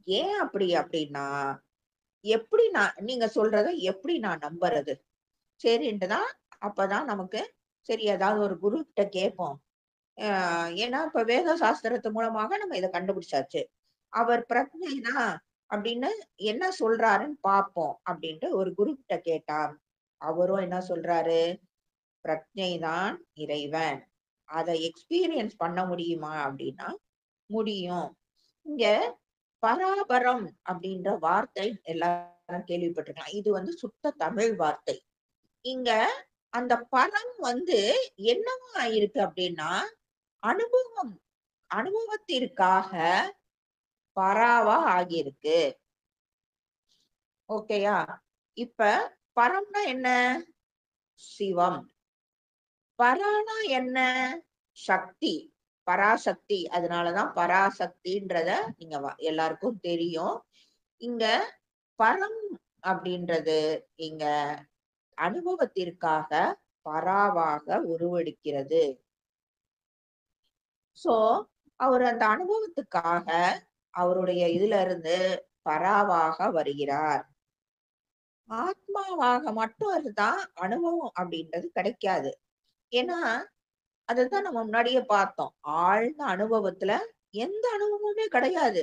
ஏன் அப்படி அப்படின்னா, எப்படி நீங்க சொல்றத எப்படி நான் நம்புறது? சரின்ட்டு தான் அப்பதான் நமக்கு சரி ஏதாவது ஒரு குரு கிட்ட கேட்போம். ஏன்னா இப்ப வேத சாஸ்திரத்து மூலமாக நம்ம இத கண்டுபிடிச்சாச்சு. அவர் பிரக்ஞை தான் அப்படின்னு என்ன சொல்றாருன்னு பார்ப்போம் அப்படின்ட்டு ஒரு குரு கிட்ட கேட்டா, அவரும் என்ன சொல்றாரு? பிரக்ஞை தான் இறைவன். அத எக்ஸ்பீரியன்ஸ் பண்ண முடியுமா அப்படின்னா, முடியும். இங்க பராபரம் அப்படின்ற வார்த்தை எல்லாரும் கேள்விப்பட்டிருக்கலாம். இது சுத்த தமிழ் வார்த்தை. இங்க அந்த பரம் என்னவா இருக்கு அப்படின்னா, அனுபவம் அனுபவத்திற்காக பராவா ஆகியிருக்கு. ஓகேயா? இப்ப பரம்னா என்ன? சிவம். பரானா என்ன? சக்தி. பராசக்தி. அதனாலதான் பராசக்தின்றத நீங்க எல்லாருக்கும் தெரியும். இங்க பரம் அப்படின்றது இங்க அனுபவத்திற்காக பராவாக உருவெடுக்கிறது. சோ அவர் அந்த அனுபவத்துக்காக அவருடைய இதுல இருந்து பராவாக வருகிறார். ஆத்மாவாக மட்டும் அதுதான் அனுபவம் அப்படின்றது கிடைக்காது. ஏன்னா அதுதான் நம்ம முன்னாடியே பார்த்தோம். ஆழ்ந்த அனுபவத்துல எந்த அனுபவமுமே கிடையாது.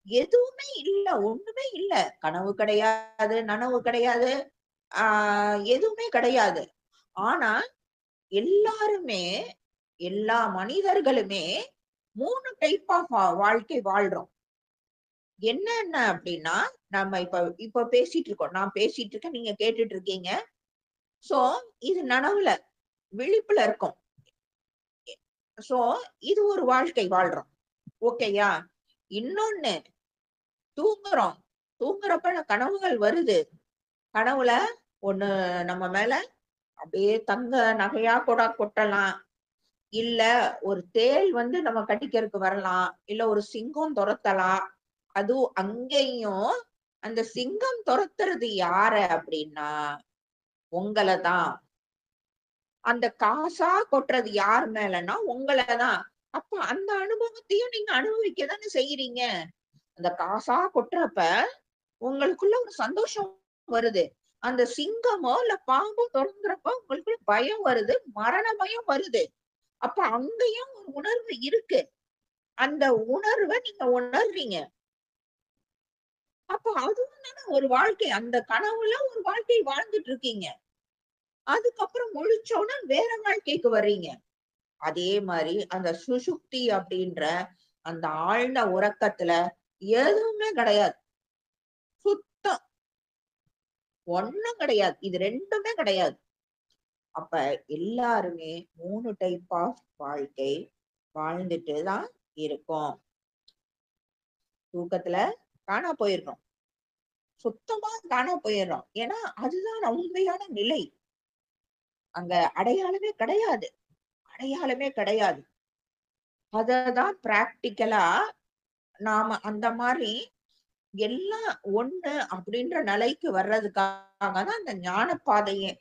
எதுவுமே இல்ல. ஒண்ணுமே இல்ல. கனவு கிடையாது, நனவு கிடையாது. எதுவுமே கிடையாது. ஆனா எல்லாருமே, எல்லா மனிதர்களுமே 3 டைப் ஆஃப் வாழ்க்கை வாழ்றோம். என்னென்ன அப்படின்னா, நம்ம இப்ப இப்ப பேசிட்டு இருக்கோம். நான் பேசிட்டு இருக்கேன். நீங்க கேட்டுட்டு இருக்கீங்க. சோ இது நனவுல, விழிப்புல இருக்கோம். சோ இது ஒரு வாழ்க்கை வாழ்றோம். ஓகேயா? இன்னொன்னு தூங்குறோம். தூங்குறப்ப கனவுகள் வருது. கனவுல ஒண்ணு நம்ம மேல அப்படியே தங்க நகையா கூட கொட்டலாம். இல்ல ஒரு தேள் நம்ம கடிக்கிறதுக்கு வரலாம். இல்ல ஒரு சிங்கம் தொரத்தலாம். அதுவும் அங்கேயும் அந்த சிங்கம் தொரத்துறது யார அப்படின்னா, உங்கள தான். அந்த காசா கொட்டுறது யார் மேலன்னா உங்களதான். அப்ப அந்த அனுபவத்தையும் நீங்க அனுபவிக்க தானே செய்யறீங்க. அந்த காசா கொட்டுறப்ப உங்களுக்குள்ள ஒரு சந்தோஷம் வருது. அந்த சிங்கமோ இல்ல பாம்போ தொறங்குறப்ப உங்களுக்குள்ள பயம் வருது. மரண பயம் வருது. அப்ப அங்கேயும் ஒரு உணர்வு இருக்கு. அந்த உணர்வ நீங்க உணர்றீங்க. அப்ப அதுவும் தானே ஒரு வாழ்க்கை. அந்த கனவுல ஒரு வாழ்க்கை வாழ்ந்துட்டு இருக்கீங்க. அதுக்கப்புறம் முழிச்சோன வேற வாழ்க்கைக்கு வர்றீங்க. அதே மாரி அந்த சுஷுப்தி அப்படின்ற அந்த ஆழ்ந்த உறக்கத்துல எதுவுமே கிடையாது. சுத்தம். ஒண்ணும் கிடையாது. இது 2மே கிடையாது. அப்ப எல்லாருமே 3 டைப் ஆஃப் வாழ்க்கை வாழ்ந்துட்டு தான் இருக்கோம். தூக்கத்துல காணா போயிடுறோம். சுத்தமா காணா போயிடுறோம். ஏன்னா அதுதான் உண்மையான நிலை. அங்க அடையாளமே கிடையாது. அடையாளமே கிடையாது. அததான் பிராக்டிகலா நாம அந்த மாரி எல்லாம் ஒண்ணு அப்படின்ற நிலைக்கு வர்றதுக்காக தான் அந்த ஞான பாதையே.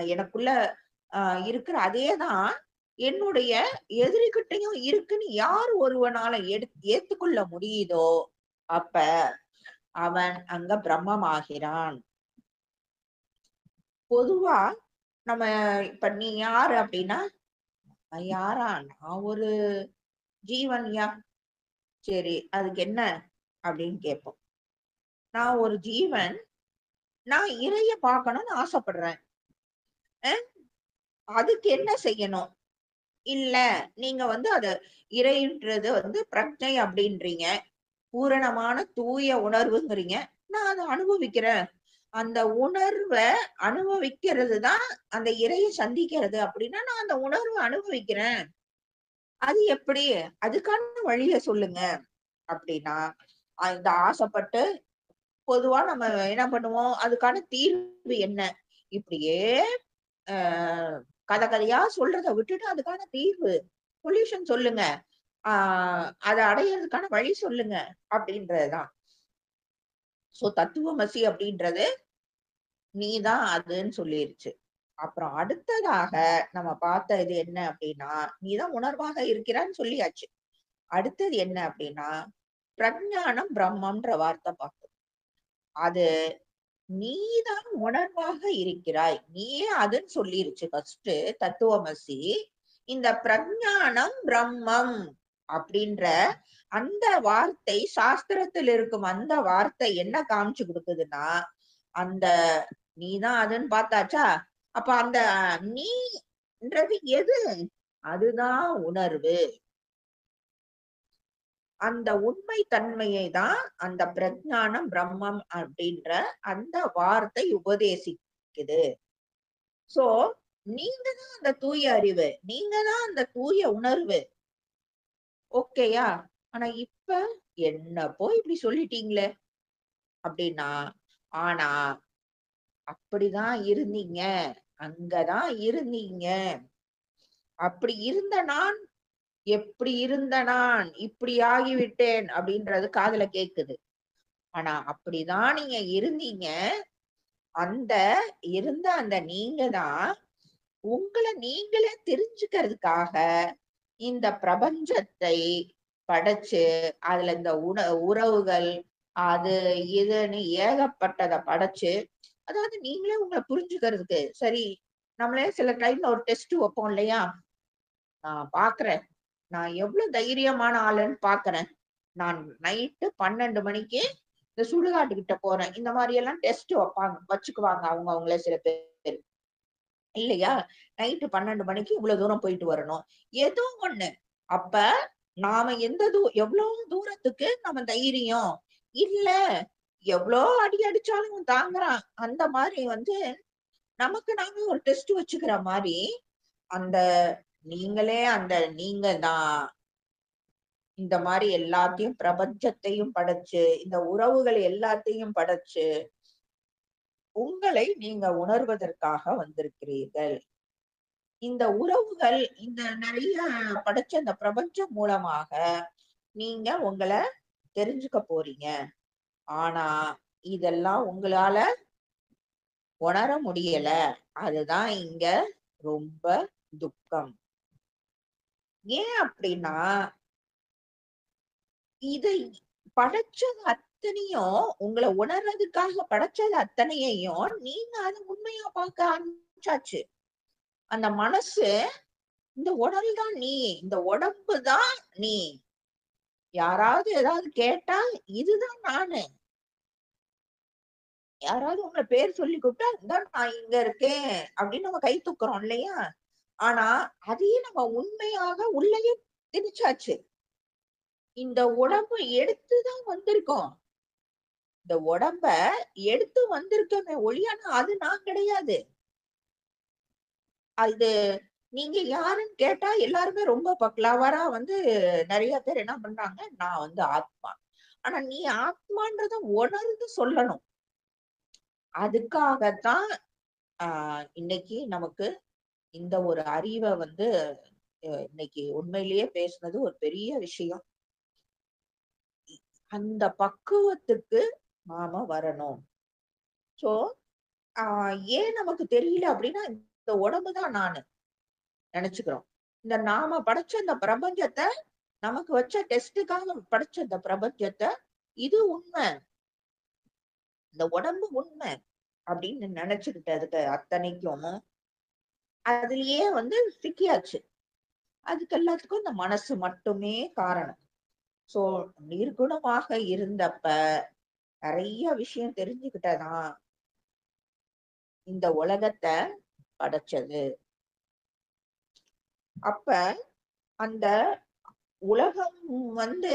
எனக்குள்ள இருக்கிற அதேதான் என்னுடைய எதிரிகிட்டயும் இருக்குன்னு யார் ஒருவனால ஏத்துக்கொள்ள முடியுதோ, அப்ப அவன் அங்க பிரம்மமாகிறான். பொதுவா நம்ம இப்ப நீ யாரு அப்படின்னா, நான் யாரா? நான் ஒரு ஜீவன்யா. சரி, அதுக்கு என்ன அப்படின்னு கேட்போம். நான் ஒரு ஜீவன். நான் இறைய பார்க்கணும்னு ஆசைப்படுறேன். அஹ் அதுக்கு என்ன செய்யணும்? இல்ல, நீங்க அத இறைன்றது பிரக்ஞை அப்படின்றீங்க. பூரணமான தூய உணர்வுங்கிறீங்க. நான் அதை அனுபவிக்கிறேன். அந்த உணர்வை அனுபவிக்கிறது தான் அந்த இறையை சந்திக்கிறது அப்படின்னா நான் அந்த உணர்வை அனுபவிக்கிறேன். அது எப்படி? அதுக்கான வழிய சொல்லுங்க அப்படின்னா, இந்த ஆசைப்பட்டு பொதுவா நம்ம என்ன பண்ணுவோம்? அதுக்கான தீர்வு என்ன? இப்படியே கதை கதையா சொல்றத விட்டுட்டு அதுக்கான தீர்வு, சொல்யூஷன் சொல்லுங்க. அத அடையறதுக்கான வழி சொல்லுங்க அப்படின்றதுதான். சோ தத்துவமசி அப்படின்றது நீதான் அதுன்னு சொல்லிருச்சு. அப்புறம் அடுத்ததாக நம்ம பார்த்த இது என்ன அப்படின்னா, நீதான் உணர்வாக இருக்கிறான்னு சொல்லியாச்சு. அடுத்தது என்ன அப்படின்னா, பிரஞானம் பிரம்மம்ன்ற வார்த்தை பார்த்தோம். அது நீதான் உணர்வாக இருக்கிறாய். நீயே அதுன்னு சொல்லிருச்சு ஃபர்ஸ்ட் தத்துவமசி. இந்த பிரஞானம் பிரம்மம் அப்படின்ற அந்த வார்த்தை சாஸ்திரத்தில் இருக்கும் அந்த வார்த்தை என்ன காமிச்சு கொடுக்குதுன்னா, அந்த நீதான் அதுன்னு பார்த்தாச்சா? அப்ப அந்த நீன்றது எது? அதுதான் உணர்வு. அந்த உண்மை தன்மையை தான் அந்த பிரஞானம் பிரம்மம் அப்படின்ற அந்த வார்த்தை உபதேசிக்குது. சோ நீங்க தான் அந்த தூய அறிவு, நீங்க தான் அந்த தூய உணர்வு. ஓகேயா? ஆனா இப்ப என்னப்போ இப்படி சொல்லிட்டீங்களே அப்படின்னா, ஆனா அப்படிதான் இருந்தீங்க, அங்கதான் இருந்தீங்க. அப்படி இருந்த நான் எப்படி இருந்த நான் இப்படி ஆகிவிட்டேன் அப்படின்றது காதுல கேக்குது. ஆனா அப்படிதான் நீங்க இருந்தீங்க. அந்த இருந்த அந்த நீங்க தான் உங்கள நீங்களே தெரிஞ்சுக்கிறதுக்காக இந்த பிரபஞ்சத்தை படைச்சு, அதுல இந்த உறவுகள் அது இதுன்னு ஏகப்பட்டத படைச்சு, அதாவது நீங்களே உங்கள புரிஞ்சுக்கிறதுக்கு. சரி, நம்மளே சில டைம்ல ஒரு டெஸ்ட் வைப்போம் இல்லையா? நான் பாக்குறேன். நான் எவ்வளவு தைரியமான ஆளுன்னு பாக்குறேன். நான் நைட்டு 12 மணிக்கு இந்த சுடுகாட்டு கிட்ட போறேன். இந்த மாரி எல்லாம் டெஸ்ட் வச்சுக்குவாங்க அவங்களே சில பேர். இல்லையா? நைட்டு 12 மணிக்கு இவ்வளவு தூரம் போயிட்டு வரணும். ஏதோ ஒண்ணு. அப்ப நாம எவ்வளவு தூரத்துக்கு நம்ம தைரியம். இல்ல, எவ்வளோ அடி அடிச்சாலும் இவன் தாங்குறான். அந்த மாரி நமக்கு நாமே ஒரு டெஸ்ட் வச்சுக்கிற மாரி, அந்த நீங்களே அந்த நீங்க தான். இந்த மாரி எல்லாத்தையும் பிரபஞ்சத்தையும் படைச்சு, இந்த உறவுகள் எல்லாத்தையும் படைச்சு, உங்களை நீங்க உணர்வதற்காக வந்திருக்கிறீர்கள். இந்த உறவுகள் இந்த நிறைய படைச்ச இந்த பிரபஞ்சம் மூலமாக நீங்க உங்கள தெரிஞ்சுக்க போறீங்க. ஆனா இதெல்லாம் உங்களால உணர முடியல. அதுதான் இங்க ரொம்ப துக்கம். ஏன் அப்படின்னா, இதை படைச்சது அத்தனையும் உங்கள உணர்றதுக்காக படைச்சது அத்தனையையும் நீங்க அத உண்மையா பார்க்க ஆரம்பிச்சாச்சு. அந்த மனசு இந்த உடல் தான் நீ, இந்த உடம்பு தான் நீ. யாராவது ஏதாவது கேட்டா இதுதான் நானு. யாராவது உங்கள பேர் சொல்லி கூப்பிட்டா இதான் நான் இங்க இருக்கேன் அப்படின்னு நம்ம கை தூக்குறோம் இல்லையா? ஆனா அதையே நம்ம உண்மையாக உள்ளேயே திணிச்சாச்சு. இந்த உடம்பு எடுத்துதான் வந்திருக்கோம். இந்த உடம்ப எடுத்து வந்திருக்கோமே ஒழியானா அது நான் கிடையாது. அது நீங்க யாருன்னு கேட்டா எல்லாருமே ரொம்ப பக்லாவரா நிறைய பேர் என்ன பண்றாங்க, நான் ஆத்மா. ஆனா நீ ஆத்மான்றத உணர்ந்து சொல்லணும். அதுக்காகத்தான் இன்னைக்கு நமக்கு இந்த ஒரு அறிவை இன்னைக்கு உண்மையிலேயே பேசுனது ஒரு பெரிய விஷயம். அந்த பக்குவத்துக்கு நாம வரணும். சோ ஏன் நமக்கு தெரியல அப்படின்னா, இந்த உடம்புதான் நானு நினைச்சுக்கிறோம். இந்த நாம படைச்ச இந்த பிரபஞ்சத்தை நமக்கு வச்ச டெஸ்டுக்காக படைச்ச இந்த பிரபஞ்சத்தை இது உண்மை, இந்த உடம்பு உண்மை அப்படின்னு நினைச்சுக்கிட்டதுக்கு அத்தனைக்கும் அதுலயே சிக்கியாச்சு. அதுக்கு எல்லாத்துக்கும் இந்த மனசு மட்டுமே காரணம். சோ நிர்குணமாக இருந்தப்ப நிறைய விஷயம் தெரிஞ்சுக்கிட்டதான் இந்த உலகத்தை படைச்சது. அப்ப அந்த உலகம் வந்து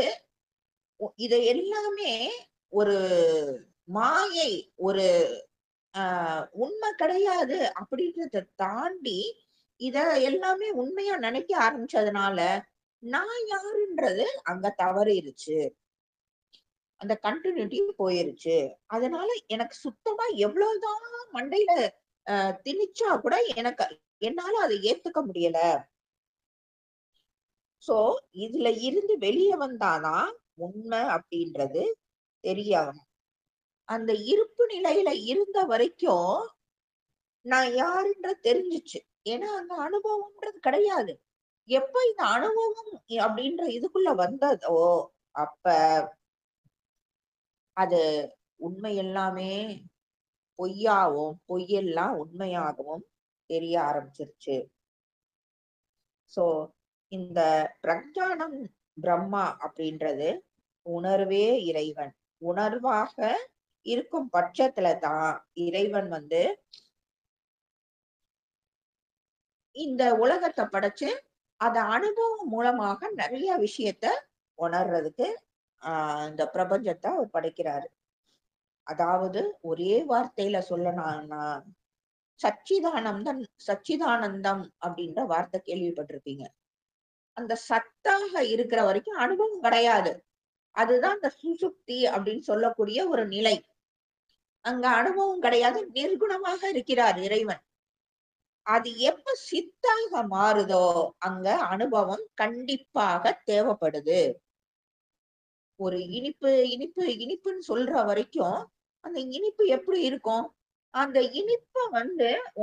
இது எல்லாமே ஒரு மாயை, ஒரு உண்மை கிடையாது அப்படின்றத தாண்டி இத எல்லாமே உண்மையா நினைக்க ஆரம்பிச்சதுனால நான் யாருன்றது அங்க தவறிருச்சு. அந்த கண்டினியூட்டி போயிருச்சு. அதனால எனக்கு சுத்தமா எவ்வளவுதான் மண்டையில திணிச்சா கூட என்னால அதை ஏத்துக்க முடியல. சோ இதுல இருந்து வெளிய வந்தாதான் உண்மை அப்படின்றது தெரியும். அந்த இருப்பு நிலையில இருந்த வரைக்கும் நான் யாருன்றது தெரிஞ்சுச்சு. ஏன்னா அந்த அனுபவம்ன்றது கிடையாது. எப்ப இந்த அனுபவம் அப்படின்ற இதுக்குள்ள வந்ததோ அப்ப அது உண்மை எல்லாமே பொய்யாவும் பொய்யெல்லாம் உண்மையாகவும் தெரிய ஆரம்பிச்சிருச்சு. சோ இந்த பிரஞானம் பிரம்மா அப்படின்றது உணர்வே இறைவன். உணர்வாக இருக்கும் பட்சத்துல தான் இறைவன் இந்த உலகத்தை படைச்சு அத அனுபவம் மூலமாக நிறைய விஷயத்த உணர்றதுக்கு இந்த பிரபஞ்சத்தை அவர் படைக்கிறாரு. அதாவது ஒரே வார்த்தையில சொல்லணும்னா சச்சிதானந்தம் சச்சிதானந்தம் அப்படின்ற வார்த்தை கேள்விப்பட்டிருப்பீங்க. அந்த சத்தாக இருக்கிற வரைக்கும் அனுபவம் கிடையாது. அதுதான் அந்த சுசுப்தி அப்படின்னு சொல்லக்கூடிய ஒரு நிலை. அங்க அனுபவம் கிடையாது, நிர்குணமாக இருக்கிறார் இறைவன். அது எப்ப சித்தாக மாறுதோ அங்க அனுபவம் கண்டிப்பாக தேவைப்படுது. ஒரு இனிப்பு இனிப்பு இனிப்புன்னு சொல்ற வரைக்கும் அந்த இனிப்பு எப்படி இருக்கும்? அந்த இனிப்ப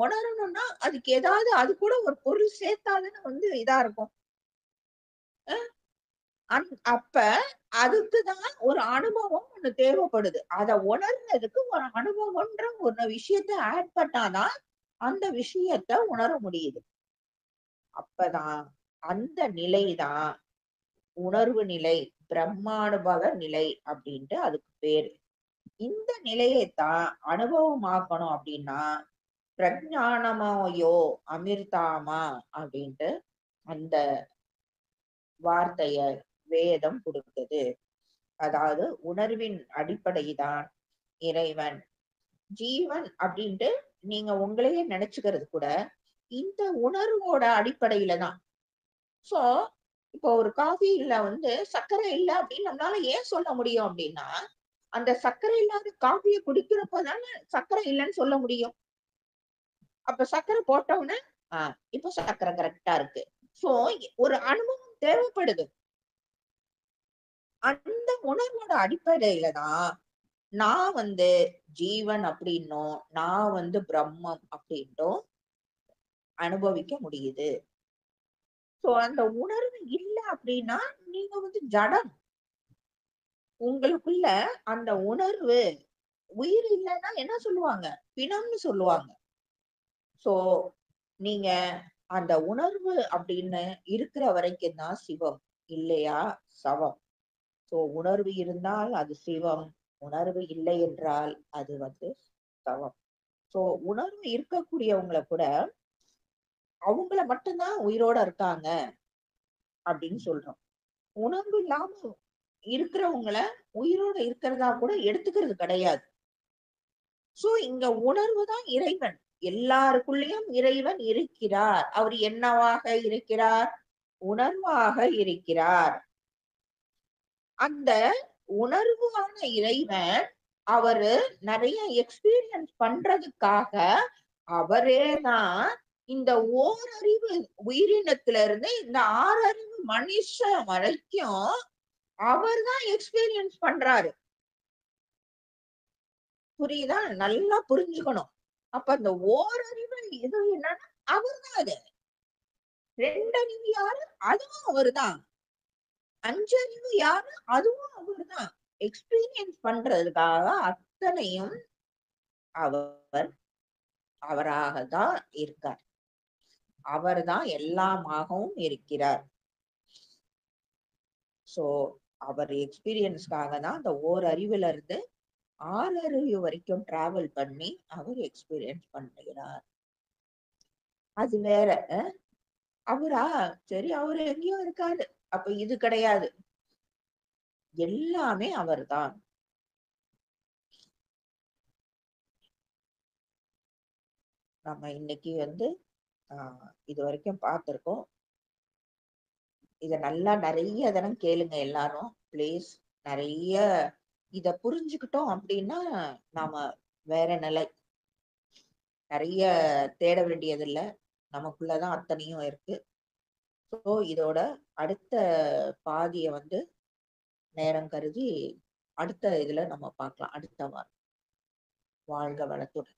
உணரணும்னா அதுக்கு ஏதாவது அது கூட ஒரு பொருள் சேர்த்தாதானே இதா இருக்கும். அப்ப அதுக்குதான் ஒரு அனுபவம் ஒண்ணு தேவைப்படுது. அத உணர்றதுக்கு ஒரு அனுபவம்ன்ற ஒரு விஷயத்த ஆட் பண்ணாதான் அந்த விஷயத்த உணர முடியுது. அப்பதான் அந்த நிலைதான் உணர்வு நிலை, பிரம்மானுபவ நிலை அப்படின்ட்டு அதுக்கு பேரு. இந்த நிலையைத்தான் அனுபவமாக்கணும் அப்படின்னா பிரஞானமயோ அமிர்தாமா அப்படின்ட்டு அந்த வார்த்தைய வேதம் கொடுத்தது. அதாவது உணர்வின் அடிப்படைதான் இறைவன். ஜீவன் அப்படின்ட்டு நீங்க உங்களையே நினைச்சுக்கிறது கூட இந்த உணர்வோட அடிப்படையில தான். சோ இப்போ ஒரு காஃபில சர்க்கரை இல்ல அப்படின்னு நம்மளால ஏன் சொல்ல முடியும் அப்படின்னா அந்த சர்க்கரை இல்லாத காஃபியை குடிக்கிறப்பதானே சர்க்கரை இல்லைன்னு சொல்ல முடியும். அப்ப சர்க்கரை போட்டவுடனே இப்ப சர்க்கரை கரெக்டா இருக்கு. சோ ஒரு அனுபவம் தேவைப்படுது. அந்த உணர்வோட அடிப்படையில தான் நான் ஜீவன் அப்படின்னும் நான் பிரம்மம் அப்படின்ட்டும் அனுபவிக்க முடியுது. சோ அந்த உணர்வு இல்ல அப்படின்னா நீங்க ஜடம். உங்களுக்குள்ள அந்த உணர்வு உயிர் இல்லைன்னா என்ன சொல்லுவாங்க? பிணம்னு சொல்லுவாங்க. சோ நீங்க அந்த உணர்வு அப்படின்னு இருக்கிற வரைக்கும் தான் சிவம், இல்லையா சவம். சோ உணர்வு இருந்தால் அது சிவம், உணர்வு இல்லை என்றால் அது சவம். சோ உணர்வு இருக்கக்கூடியவங்களை கூட அவங்கள மட்டும்தான் உயிரோட இருக்காங்க அப்படின்னு சொல்றோம். உணர்வு இல்லாம இருக்கிறவங்கள உயிரோட இருக்கிறதா கூட எடுத்துக்கிறது கிடையாது. சோ இங்க உணர்வு தான் இறைவன். எல்லாருக்குள்ளேயும் இறைவன் இருக்கிறார். அவர் என்னவாக இருக்கிறார்? உணர்வாக இருக்கிறார். அந்த உணர்வான இறைவன் அவரு நிறைய எக்ஸ்பீரியன்ஸ் பண்றதுக்காக அவரேதான் இந்த ஓரறிவு உயிரினத்துல இருந்து இந்த ஆறறிவு மனுஷன் வரைக்கும் அவர் தான் எக்ஸ்பீரியன்ஸ் பண்றாரு. புரியுதா? நல்லா புரிஞ்சுக்கணும். அப்ப அந்த ஓரறிவு இது என்னன்னா அவர்தான் அது. ரெண்டறிவு யாரு? அதுவும் அவர்தான். அஞ்சறிவு யாரு? அதுவும் அவர்தான். எக்ஸ்பீரியன்ஸ் பண்றதுக்காக அத்தனையும் அவர் அவராகத்தான் இருக்கார். அவர்தான் எல்லாமாகவும் இருக்கிறார். சோ அவர் எக்ஸ்பீரியன்ஸ்க்காக தான் அந்த ஓரறிவுல இருந்து ஆறறிவு வரைக்கும் டிராவல் பண்ணி அவர் எக்ஸ்பீரியன்ஸ் பண்ணுகிறார். அது வேற. அவரா சரி அவரு எங்கேயோ இருக்காரு. அப்ப இது கிடையாது. எல்லாமே அவர்தான். நம்ம இன்னைக்கு இது வரைக்கும் பார்த்திருக்கோம். இத நல்லா நிறைய தரம் கேளுங்க எல்லாரும் ப்ளீஸ். நிறைய இத புரிஞ்சுக்கிட்டோம் அப்படின்னா நாம வேற நிலை. நிறைய தேட வேண்டியதில்ல. நமக்குள்ளதான் அத்தனையும் இருக்கு. ஸோ இதோட அடுத்த பாதிய நேரம் கருதி அடுத்த இதுல நம்ம பார்க்கலாம். அடுத்த வாரம். வாழ்க வளத்துடன்.